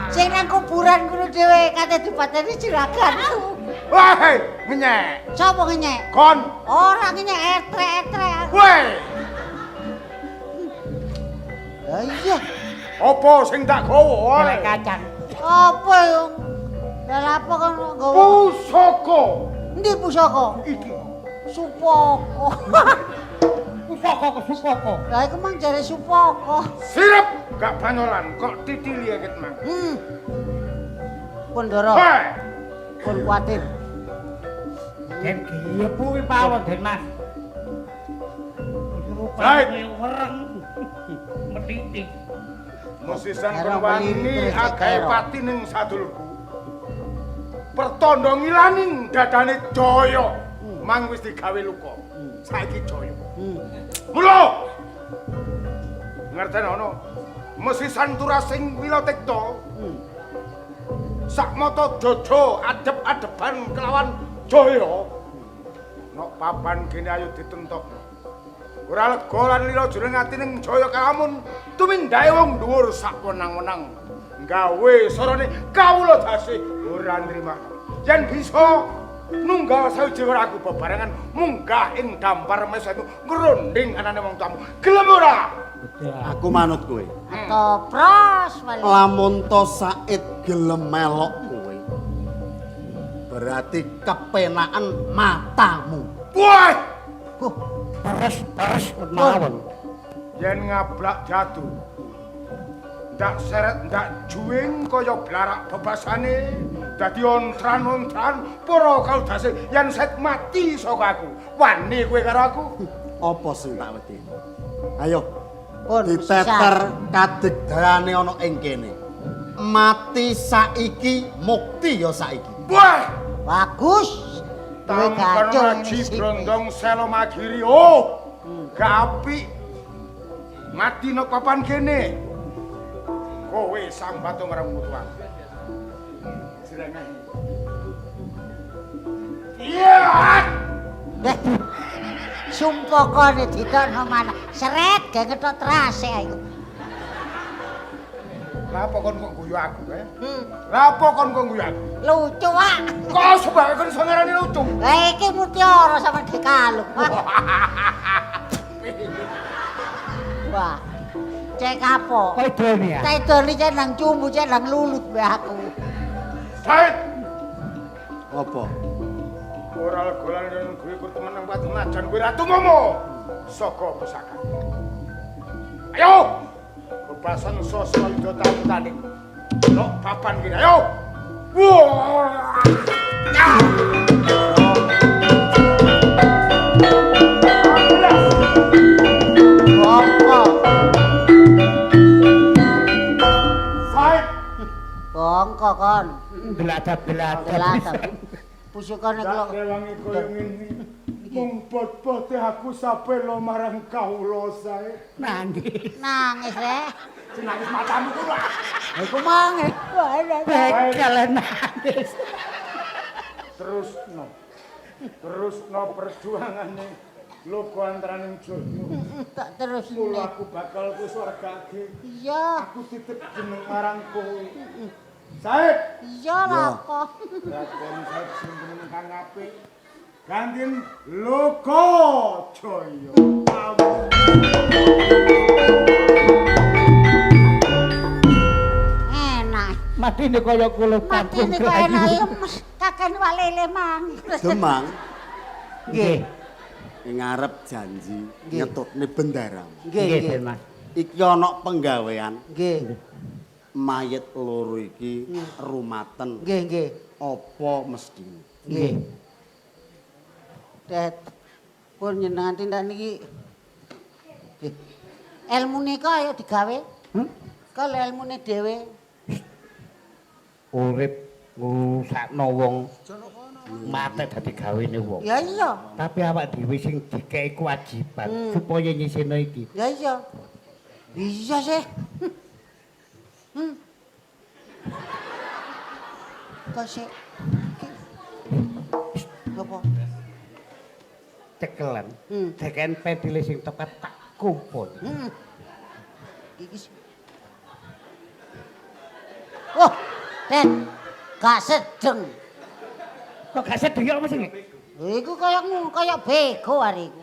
sing nang kuburan kuwi dhewe kate dipateni juragan. Wahai, ngenyek. Sopo ngenyek? Kon. Ora ngenyek etrek-etrek. Woi, Lah iya, apa sing tak gawa? Golek kacang. apa yo? Lah apa kon nggawa? Pusaka. Endi pusaka? Iki. Supaka. Supoko. Lah iku mang jare supaka. Sirep gak banyolan kok titili ket mang. Pun Ndara, Hei, pun kuatir. Den gepu kuwi pawon Den Mas. Baik. Wereng. Metitik. musisan Ero perwani peliri terus agahe ero. pati ning sadulurku. Pertanda ngilaning dadane Jaya. Mang wis digawe luka. Saiki Jaya. Mula. Ngerteni ana. Musisan turasing Wilatekta. Sakmata Jojo adep-adepan kelawan Jaya. Nok papan kene ayo ditentokno. Ora lega lan lira jroning atining Jaya kalamun tumindahe wong dhuwur sak wenang-wenang. Gawe sorone kawula dasi ora nrimakno. Yen bisa nunggal sawiji aku bebarengan munggah ing dampar mesetu ngrunding anane wong tamu. Gelem ora? Aku manut kowe. Topros wali. Lamun to Said gelem melok kowe. Berarti kepenaan matamu. Woi, Peres mawon. yen ngablak jatuh. Ndak seret ndak juwing kaya blarak bebasane. Dadi ontran-ontran para kaudase yen set mati saka aku. Wani kowe karo aku? Apa sing tak wedi? Ayo Pun diteter kadigdayane ana ing kene. Mati saiki, mukti ya saiki. Wah, Bagus. Kowe tampan gacung ngaji brondong selo magiri. Oh, gak apik. Mati nang papan kene. Kowe sambat ngarang mutuan. Silangan. Iya. Deh. Sumpakane ditokno mana? Seret ge ngethok trase ayo. Lah apa kon kok guyu aku, Lah apa kon kok guyu aku? Lucu ah. Kok sebab kon iso ngarani lucu? Lah iki mutiara sama dikalung. Wah. Cek apa? Kok idone ya? Cek idone cek nang cumbu cek nang lulut be aku. Said, Apa? ora legolan yen kowe ku temen nang pati najan kowe ratu momo. Saka pusaka. Ayo. Bebasan sosok itu tani. Nok papan kene. Ayo. Wah. Bongko. Said, Bongko kon. Beladat. Pusukane kula. tak rewangi koyo ngene. Mung bot-bote aku sampe lo marang kawula sae. Nangis. Nangis rek. Nangis matamu ku lah. Iku mange. Bekel nangis. Terus no perjuangane loko antaraning Jaya. Tak terus. Mula aku bakal ku swargake. Iya. Aku titip jeneng marang kowe. Said, Iya lah kok. lakon Said sing jeneng kang apik. Gantin Loko Jaya. Enak. Matine kaya kula Mati ini kok enak lemes. Kaken walele mang. Demang Nggih. ing ngarep janji nyetutne bendara. Nggih, Den Mas. Iki ana penggawean Nggih. mayit loro iki rumaten. Nggih, nggih. Apa mestine? Nggih. Det pun jenengan tindak niki. Nggih. Elmune kok ayo digawe. Kalau elmune dhewe Urip ngusakno wong mate dadi gawene wong. ya iya. Tapi awak dhewe sing dikeki kewajiban supaya nyisino iki. Ya iya. Iya sih. Kok sih? Apa? Cekelan. Deken pedile sing tepat tak kumpul. Iki sih. Oh, Den, gak sedeng. Kok gak sedeng ya apa sing? Iku kaya bego hari iku.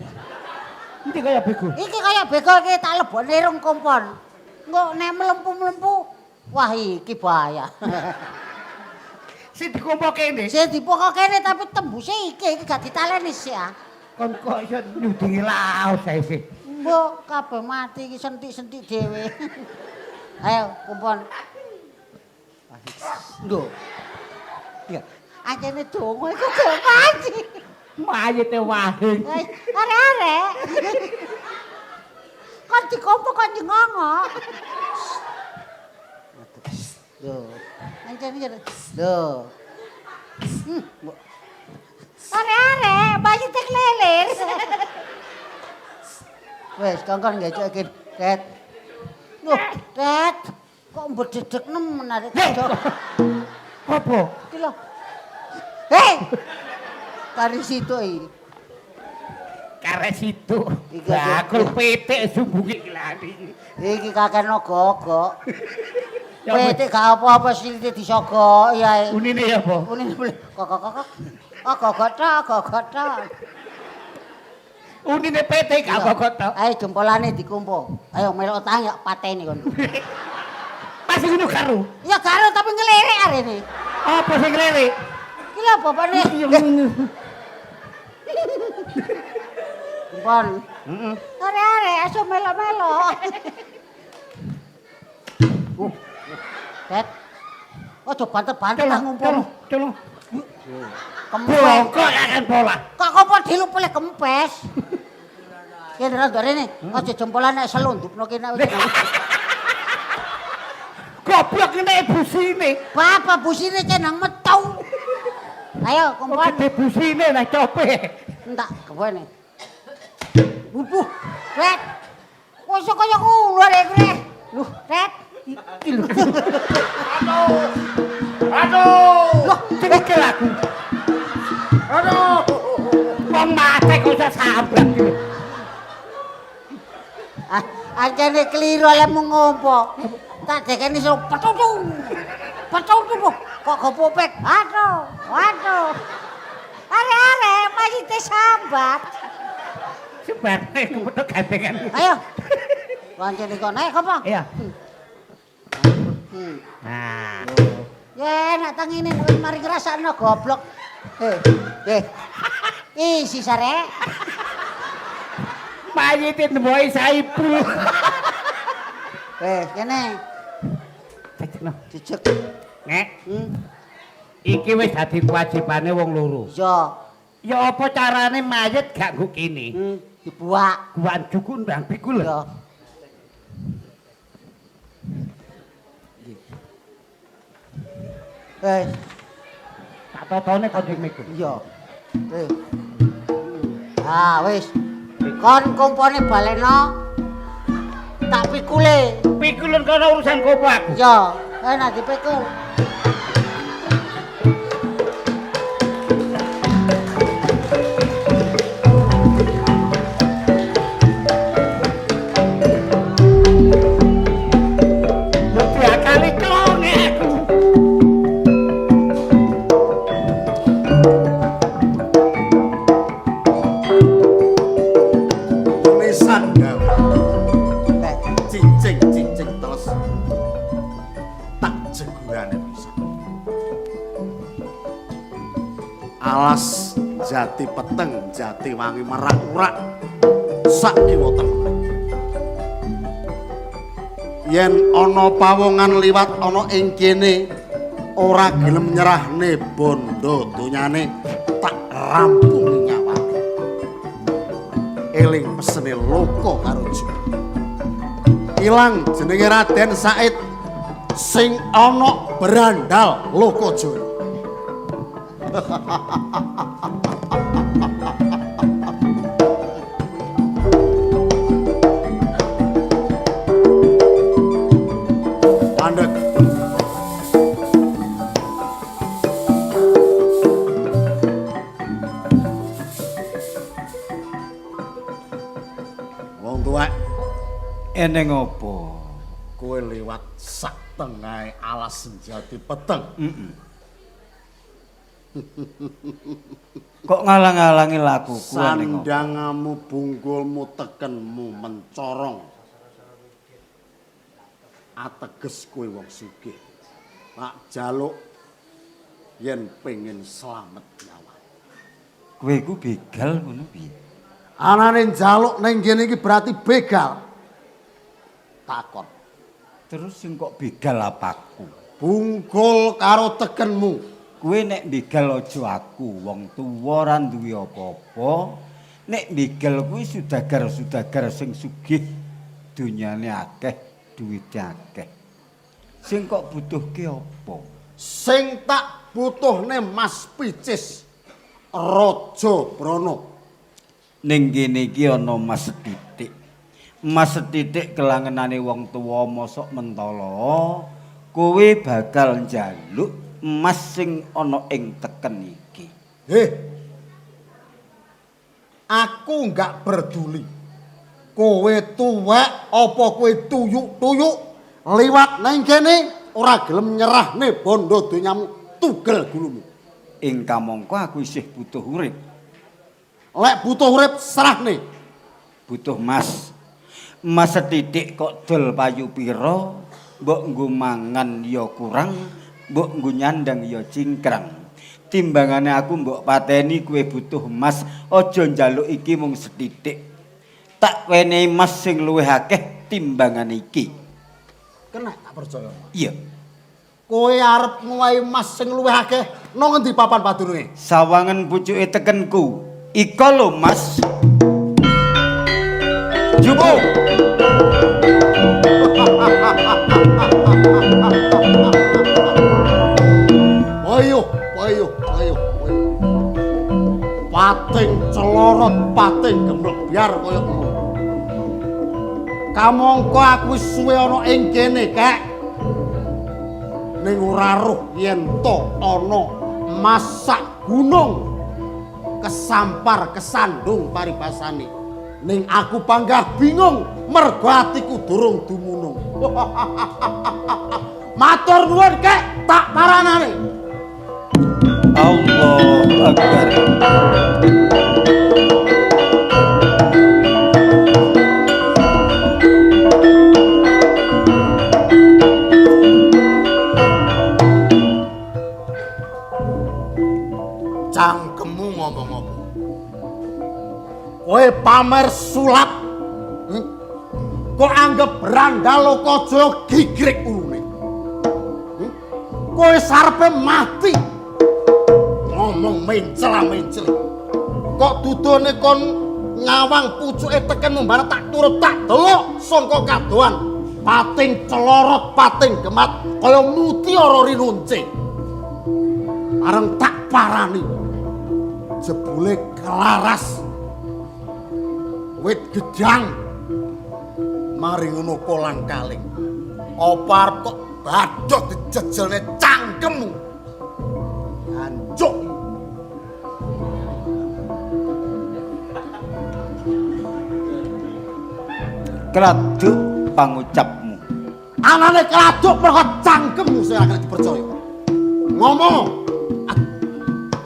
Endi kaya bego? Iki kaya bego iki tak lebokne rung kompon. Engko nek melempu-melempu, wah iki bahaya. Sing dikumpul kene. Sing dipokok kene tapi tembuse iki gak ditaleni sih ah. Kon kok iso nyudingi laos ae sih. Mbok kabeh mati iki sentik-sentik dhewe. Ayo kompon. Lho. Ya, ajene donga iku gak mati. Mayite wae. Arek-arek. Kan dikompok kan ngongo. Lho, ajene jare. Lho. Arek-arek, bayi tek leler. Wes, kongkon ngejake, Det. Loh, Det. Kok mbededek nemen arek cocok. Apa? Iki lho. Hei. Kari situ iki. Kare situ. Iki Bakul pitik sumbunge glani. Iki kakekno gogok. Petik gak apa-apa silite disogoki ae. Unine ya apa? Unine kok. Oh, gogok tok. Unine pitik gak kok tok. Ayo jempolane dikumpul. Ayo melok tang ya pateni kon. Pas ngono karo. Ya karo tapi ngelirik arene. Apa sing ngelirik? Iki lho bapane. Kumpul. Arek-arek aso melok-melok. Det. Ojo banter-banter lah ngumpul. Tolong. Kempes. Bongkok akan bola. Kok kompor dilupule kempes. Kene ra rene, aja jempolane selundupno kene wis. Goblok nek busine. Bapak busine cenang metau. Ayo kompor. Gede busine lah cope. Entak kene. Bubuh. Ret. Wis kaya ngono arek kowe. Loh, Ret. Iki lho. Aduh! Loh, cekel aku. Aduh! Wong mate kok iso sambat iki. Ajane keliru lemu ngompo. Tak dekeni iso petutu. Petutu kok gopopek. Aduh. Arek-arek masih sambat. Sebane kudu gandengan. Ayo. Kancane kok naik apa? Iya. Nah, Ya nak tangine mari ngrasakno goblok. Isi sare. mayite nemoi saipul. Kene. Cekno. Jejeg. Nek. Iki wis dadi kewajibane wong loro. Iya. Ya apa carane mayit gak nggo kene? Dibuak. Guan jukun ndang pikul. Iya. Tak totone Kanjeng mikul. Iya. Wis. Kon kumpone baleno. Tak pikule. Pikulun kono urusan kopo aku. Iya, enak dipikul. Alas jati peteng, jati wangi merak-urak sak kiwa temen. yen ana pawongan liwat ana ing kene ora gelem nyerahne bondo donyane tak rampung nyawane. Eling pesene Loka karo Jawa. Ilang jenenge Raden Said sing ana berandal Lokajaya. Mandek. Wong tuwek Eneng apa? kowe liwat sak tengahe alas senjati peteng. Kok ngalang-alangi lakuku eneng apa? Sandangamu bunggulmu tekenmu mencorong. Ateges kowe wong sugih. Tak jaluk yen pengen slamet nyawa. Kowe iku begal ngono piye? Anane njaluk ning kene iki berarti begal. Takon. Terus sing kok begal apaku? Bungkul karo tekenmu. Kowe nek begal aja aku, wong tuwa ora duwe apa-apa. Nek begal kuwi sudagar-sudagar sing sugih, dunyane akeh, duwite akeh. Sing kok butuhke apa? Sing tak butuhne Mas Picis Raja Brana. Ning kene iki ana Mas Titik. Mas Titik kelangenane wong tuwa mosok mentala, kowe bakal njaluk emas sing ana ing teken iki. Aku enggak peduli. Kowe tuwek apa kowe tuyuk-tuyuk liwat nang kene ora gelem nyerahne bondo donyamu tugel gulumu. Ing kamangka aku isih butuh urip. Lek butuh urip serahne. Butuh mas. Mas setitik kok dol payu pira, mbok nggo mangan ya kurang, mbok nggo nyandang ya cingkrang. Timbangane aku mbok pateni kowe butuh emas, aja njaluk iki mung setitik. Tak wenehi emas sing luwih akeh timbangane iki. Kena tak percaya. Iya. Kowe arep ngowahi emas sing luwih akeh nang ngendi papan padununge? Sawangan pucuke tekenku. Iko lho Mas. Jubo. Ayo. Pating celorot, pating gemlebyar kaya ngono. Kamangka aku wis suwe ana ing kene, Kek. Ning ora roh yen to ana masak gunung kesampar kesandung paribasane. Ning aku panggah bingung mergo atiku durung dumunung. Matur nuwun, Kek, tak paranane. Allahu Akbar. Cangkemmu ngomong apa? Kowe pamer sulap. Kok anggap Rangga Lokajaya gigrek ulune. Kowe sarepe mati. Ngomong mencela-menceli. Kok dudone kon ngawang pucuke tekenmu bareng tak turut tak delok sangka kadohan. Pating celorot, pating gemat kaya mutiara rinunce. Areng tak parani. Jebule kelaras. Wit gedang. Mari ngono kolang-kaling. Apa arep kok badhot dijejelne cangkemmu? Anjuk. Keladuk pangucapmu. Anane keladuk mergo cangkemmu sing ora dipercaya. Ngomong.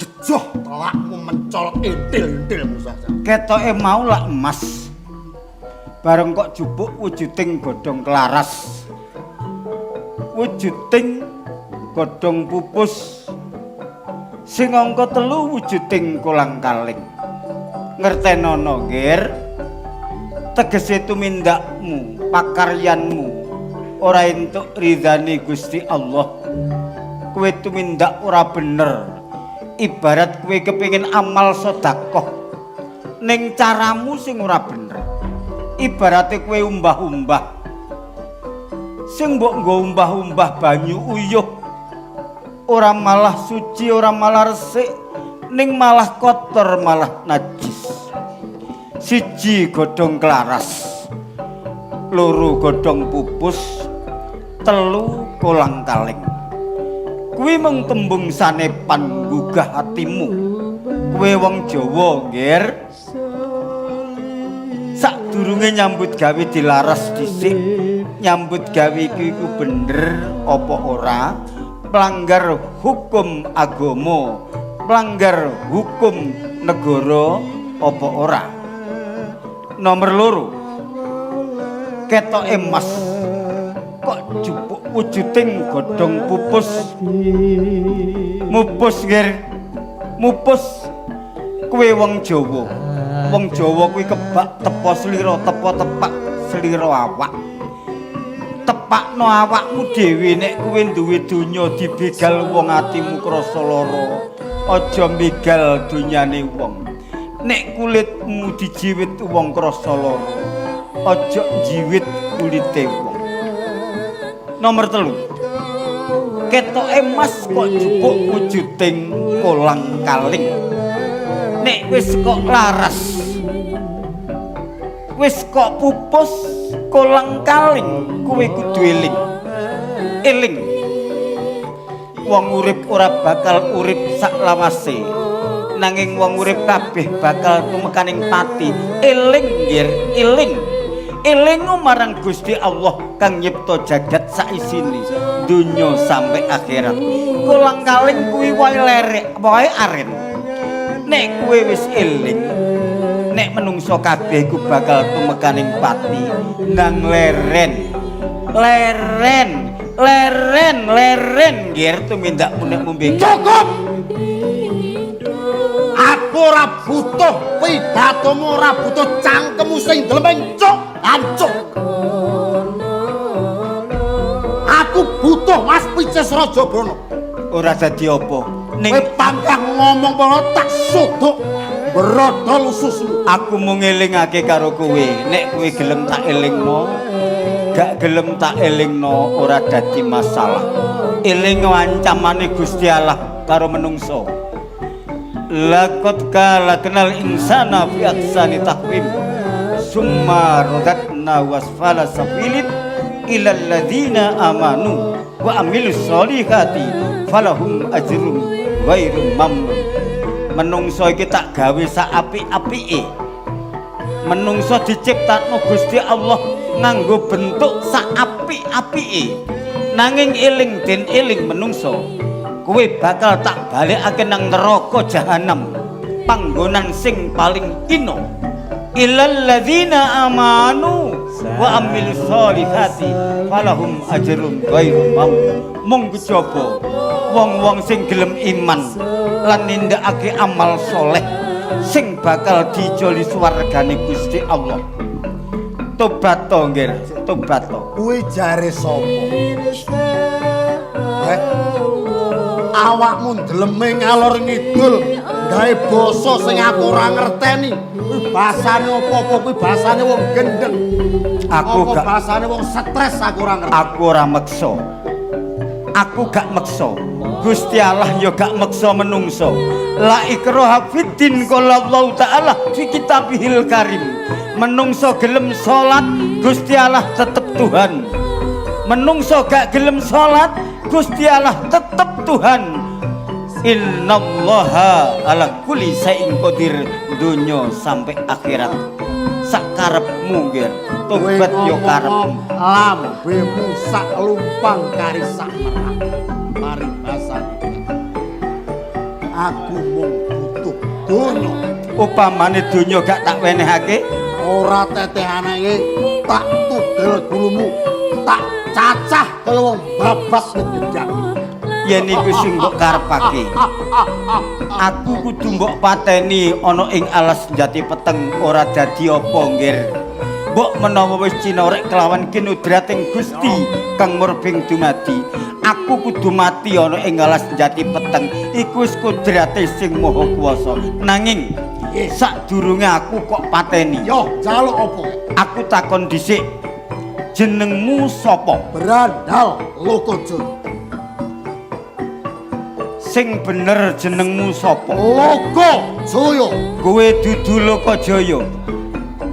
Gejoh telakmu mencolok intil-intilmu saja. Ketoke mau lak emas. Bareng kok jupuk wujuding godhong kelaras. Wujuding godhong pupus. Sing angka 3 wujuding kolang-kaling. Ngertenono, Ngir. Tegese tumindakmu, pakaryanmu ora entuk ridhane Gusti Allah. Kowe tumindak ora bener. Ibarat kowe kepengin amal sedekah ning caramu sing ora bener. Ibarate kowe umbah-umbah. Sing mbok nggo umbah-umbah banyu uyuh. Ora malah suci, ora malah resik, ning malah kotor, malah najis. Siji godhong klaras, loro godhong pupus, telu kolang kaling. Kuwi mung tembung sanepan gugah hatimu. Kowe wong Jawa, Nggir. Sadurunge nyambut gawe dilaras dhisik, nyambut gawe iku bener apa ora? Pelanggar hukum agama, pelanggar hukum negara apa ora? Nomor loro, ketok emas kok jupuk wujuding godhong pupus. Mupus Nggir, mupus. Kowe wong Jawa. Wong Jawa kuwi kebak tepa slira, tepa tepak slira awak. Tepakno awakmu dhewe nek kowe duwe donya dibegal wong atimu krasa lara. Aja mbegal donyane wong. Nek kulitmu dijiwit wong krasa lara, aja jiwit kulite wong. Nomor 3. Ketok emas kok jupuk wujuding kolang kaling. Nek wis kok laras, wis kok pupus kolang kaling, kowe kudu eling. Eling. Wong urip ora bakal urip saklawase. Nanging wong urip kabeh bakal tumekaning pati. Eling, Nggir, eling. Elingu marang Gusti Allah kang nyipta jagat saisine, donya sampai akhirat. Kolang kaling kuwi wae lerek, wae aren. Nek kowe wis eling, nek menungso kabeh ku bakal tumekaning pati. Nang leren, leren, leren, leren, Nggir tumindak munek mumbek. Cukup. Aku ora butuh pidatomu, ora butuh cangkemmu sing delemencuk, ancuk. Aku butuh Mas Pices Rajabana. Ora dadi apa? Ning kowe pangkang ngomong pono tak suduk brodol ususmu. Aku mung ngelingake karo kowe, nek kowe gelem tak elingno, gak gelem tak elingno ora dadi masalah. Eling ancamane Gusti Allah karo menungso. Laqad khalaqnal insana fi ahsani taqwim summa radadna wasfala safilin ilal ladzina amanu wa amilus solihati falahum ajrun ghairu mamnun. Menungso iki tak gawe sak apik-apike. Menungso diciptakno Gusti Allah nganggo bentuk sak apik-apike. Nanging eling den eling menungso, kowe bakal tak balekake nang neraka jahanam, panggonan sing paling ino. Ilal ladzina amanu wa amilus solihati falahum ajrun ghairu mamnun. Mung kejaba wong-wong sing gelem iman lan nindakake amal soleh sing bakal dijoli swargane Gusti Allah. Tobat to, Nggir, tobat to. Kuwi jare sapa? Awakmu ndeleme ngalor ngidul gawe basa sing aku ora ngerteni. Kuwi basane apa-apa, kuwi basane wong gendeng. Aku gak basane wong stres, aku ora ngerti. Aku ora meksa. Aku gak meksa. Gusti Allah ya gak meksa menungso. La ikraha fiddin qala Allah taala fi kitabihil karim. Menungso gelem salat, Gusti Allah tetep Tuhan. Menungso gak gelem salat, Gusti Allah tetep Tuhan. Innallaha ala kulli shay'in qadir, donya sampai akhirat. Sakarepmu, Nggir. Tobat yo karepmu. Lambemu sak lumpang kari sak merah. Mari basane. Aku mung butuh donya. Upamane donya gak tak wenehake, ora tetehane iki tak tugel gulumu, tak cacah kaya wong babas gedang. yen iku sing mbok karepake. Aku kudu mbok pateni ana ing alas Jati Peteng ora dadi apa, Nggir. Mbok menawa wis cinorek kelawan kinudrating Gusti kang murbing dumadi, aku kudu mati ana ing alas jati peteng. Iku wis kudrate sing maha kuwasa. Nanging sadurunge aku kok pateni. Yo, jaluk apa? Aku takon dhisik. Jenengmu sapa? Brandal Lokojo. Sing bener jenengmu sapa? Lokojoyo. Kowe dudu Lokajaya.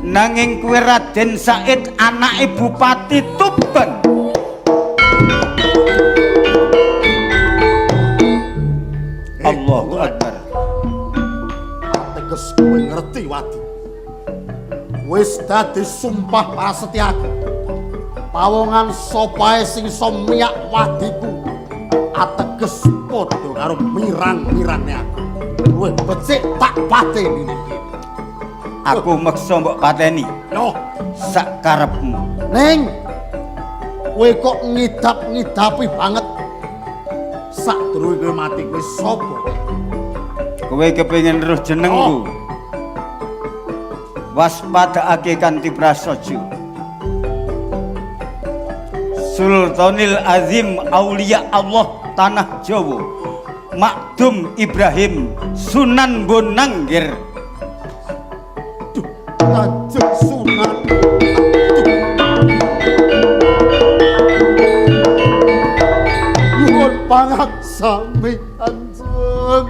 Nanging kowe Raden Said anake Bupati Tuban. Allahu Akbar. Teges kowe ngerti Wadi. Wis dadi sumpah prasetyaku. Pawongan sopae sing iso miyak wadiku ateges padha karo mirang-mirangne aku. Kowe becik tak pateni iki. Aku meksa mbok pateni. Yo, Sak karepmu. Ning kowe kok ngidap-ngidapi banget. Sadurunge kowe mati kowe sapa? Kowe kepengin roh jenengku. Waspadakake kanthi prasaja. Sultanil Azim Aulia Allah Tanah Jawa. Makdum Ibrahim Sunan Bonanggir. Kanjeng Sunan. Nuwun pangaksami Kanjeng.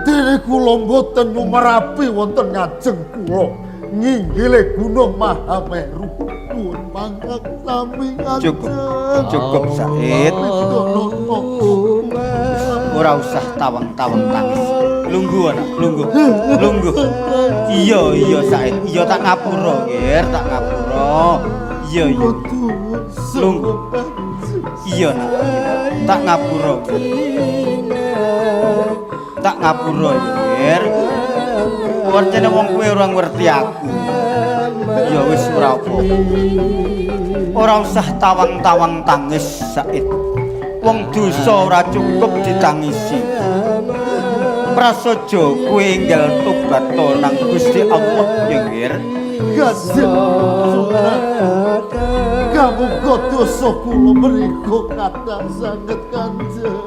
Dene kula mboten nyumerapi wonten ngajeng kula nginggile Gunung Mahameru. Nuwun pangaksami Kanjeng. Cukup Said. Ora usah tawang-tawang tangis. Lungguh anak, lungguh. Iya Said, iya tak ngapura, Ger, tak ngapura. Iya. Lungguh. Iya nak, tak ngapura. Tak ngapura, Ger. Warjane wong kowe ora ngerti aku. Ya wis ora apa. Ora usah tawang-tawang tangis, Said. Wong dosa ora cukup ditangisi. Prasaja kowe enggal tobat nang Gusti Allah ya Ngir. Kanjeng Sunan. Kamu kok dosa kula mriku kathah sanget Kanjeng.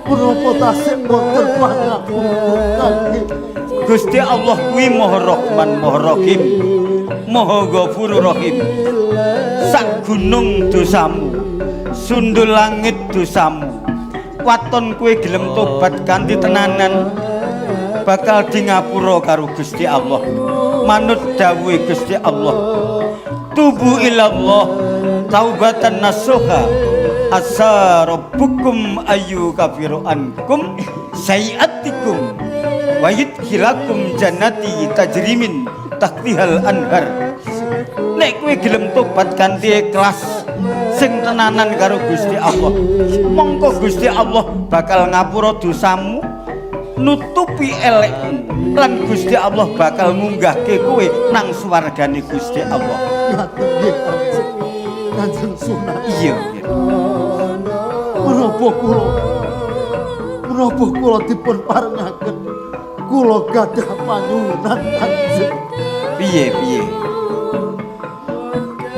Menapa tasih boten pangapunten Kanjeng. Gusti Allah kuwi Maha Rahman, Maha Rahim, Maha Ghafurur Rahim. Sak gunung dosamu, sundul langit dosamu. Waton kowe gelem tobat kanthi tenanan bakal di ngapura karo Gusti Allah. Manut dawuhe Gusti Allah. Tubu ilallah taubatan nasuha asa rabbukum ayu kafiru ankum sayiatikum wa yudkhilakum jannati tajrimin tahtihal anhar. Nek kowe gelem tobat kanthi ikhlas sing tenanan karo Gusti Allah, mongko Gusti Allah bakal ngapura dosamu, nutupi elekmu, lan Gusti Allah bakal munggahke kowe nang swargane Gusti Allah. Ngaten nggih Kanjeng Sunan. Iya. Menapa kula dipun parengaken kula gadah panyuwunan Kanjeng. Piye?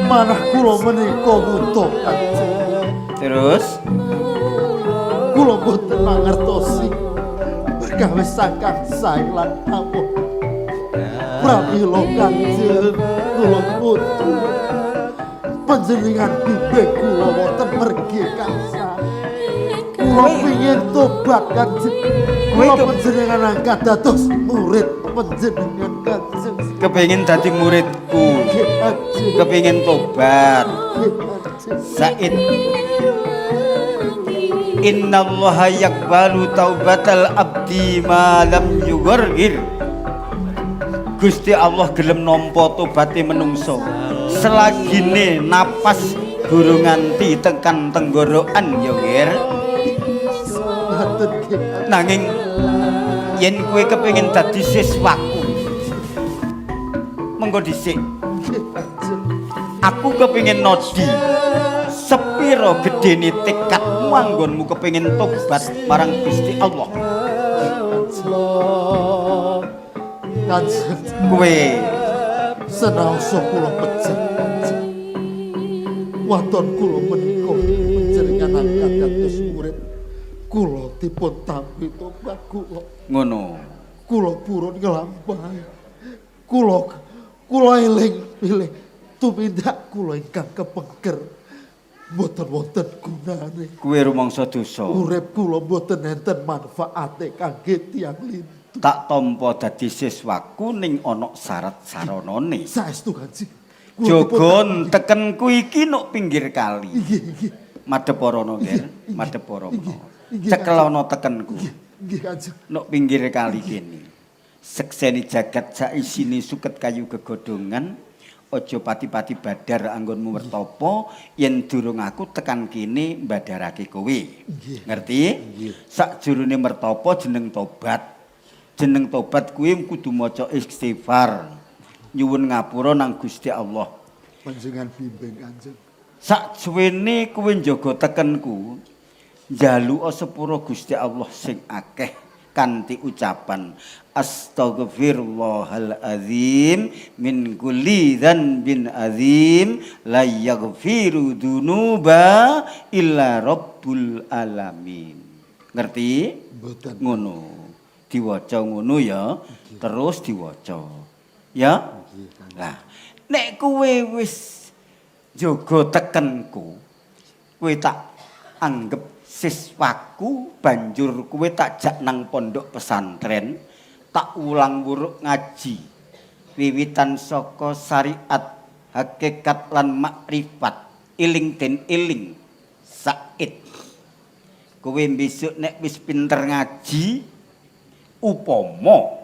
Manah kula menika wuta Kanjeng. Terus Kula boten mangertosi gawe sakan sae lan ampun. Pramila Kanjeng kula butuh panjenengan bimbing kula wonten mergi kansa. Kula pengin tobat Kanjeng. Kula panjenengan angkat dados murid panjenengan Kanjeng. kepengin dadi muridku, kepengin tobat. Said Innallaha yaqbalu taubatal abdi ma lam yughargir. Gusti Allah gelem nampa tobaté menungso selagine napas durung nganti tekan tenggorokan ya Ngir. Nanging yen kowe kepengin dadi siswaku, mengko dhisik aku kepengin nodi sepiro gedene tekadmu anggonmu kepengin tobat marang Gusti Allah. Kanjeng Kowe Senaosa kula pejah Kanjeng. Waton kula menika panjenengan angkat dados murid. Kula dipun tampi tobat kula. Ngono. Kula purun nglampahi. Kula eling pilih tumindak kula ingkang kepengker. Mboten wonten gunane. Kuwi rumangsa dosa. Urip kula mboten enten manfaate kangge tiyang lintu. Tak tampa dadi siswaku ning ana syarat saranane. Saestu Kanjeng. Jogon tekenku iki nuk pinggir kali. Nggih. Madhep rono, Ger. Madhep rono. Nggih, Cekelono tekenku. Nggih Kanjeng. Nuk pinggir kali kene. Sekseni jagat saisine suket kayu gegodhongan. Aja pati-pati badar anggonmu mertapa yen durung aku tekan kene mbadarake kowe. Ngerti? Sakjroning mertapa jeneng tobat. Jeneng tobat kuwi kudu maca istighfar. Nyuwun ngapura nang Gusti Allah. Panjenengan bimbing Kanjeng. Saksuwene kowe njaga tekenku, njaluka sepura Gusti Allah sing akeh kanthi ucapan Astaghfirullahaladzim min kulli dzanbin azim la yaghfiru dzunuba illa rabbul alamin. Ngerti? Mboten. Ngono. Diwaca ngono ya, terus diwaca. Ya? Lah, nek kowe wis jaga tekenku, kowe tak anggap siswaku, banjur kowe tak jak nang pondok pesantren, tak ulang wuruk ngaji. Wiwitan saka syariat, hakikat lan makrifat, iling den iling. Said. Kowe besok nek wis pinter ngaji, upama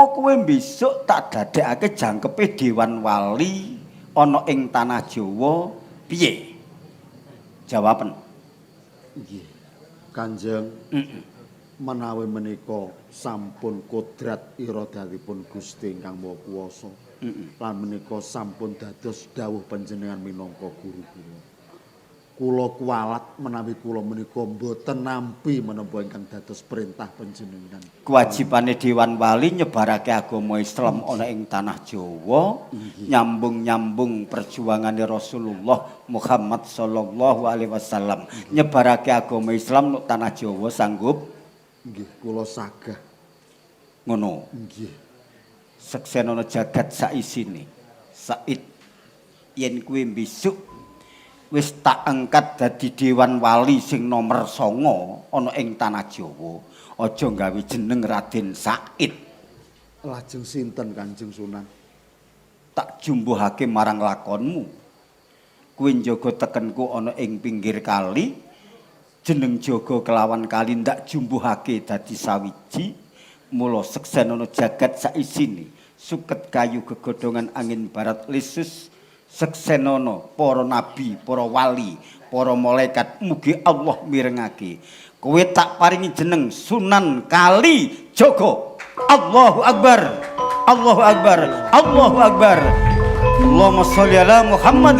kowe besok tak dadekake jangkepe Dewan Wali ana ing tanah Jawa, piye? Jawaben. Nggih. Kanjeng. Menawi menika sampun kodrat iradatipun Gusti ingkang Maha Kuwasa. Lan menika sampun dados dawuh panjenengan minangka guru kula. Kula kuwalat menawi kula menika mboten nampi menapa ingkang dados perintah panjenengan. Kewajibane Dewan Wali nyebarake agama Islam ana ing tanah Jawa, nyambung-nyambung perjuangane Rasulullah Muhammad sallallahu alaihi wasallam. Nyebarake agama Islam nang tanah Jawa sanggup? Nggih, kula sagah. Ngono. Nggih. Seksenono jagat saisine. Said yen kuwi besok wis tak angkat dadi Dewan Wali sing nomor 9 ana ing tanah Jawa, aja gawe jeneng Raden Said. Lajeng sinten Kanjeng Sunan? Tak jumbuhake marang lakonmu. Kuwi njaga tekenku ana ing pinggir kali, jeneng jaga kelawan kali ndak jumbuhake dadi sawiji. Mula seksenono jagat saisine, suket kayu gegodhongan angin barat lisus. Seksenono para nabi, para wali, para malaikat mugi Allah mirengake. Kowe tak paringi jeneng Sunan Kali Jaga. Allahu Akbar. Allahu Akbar. Allahu Akbar. Allahumma sholli ala Muhammad.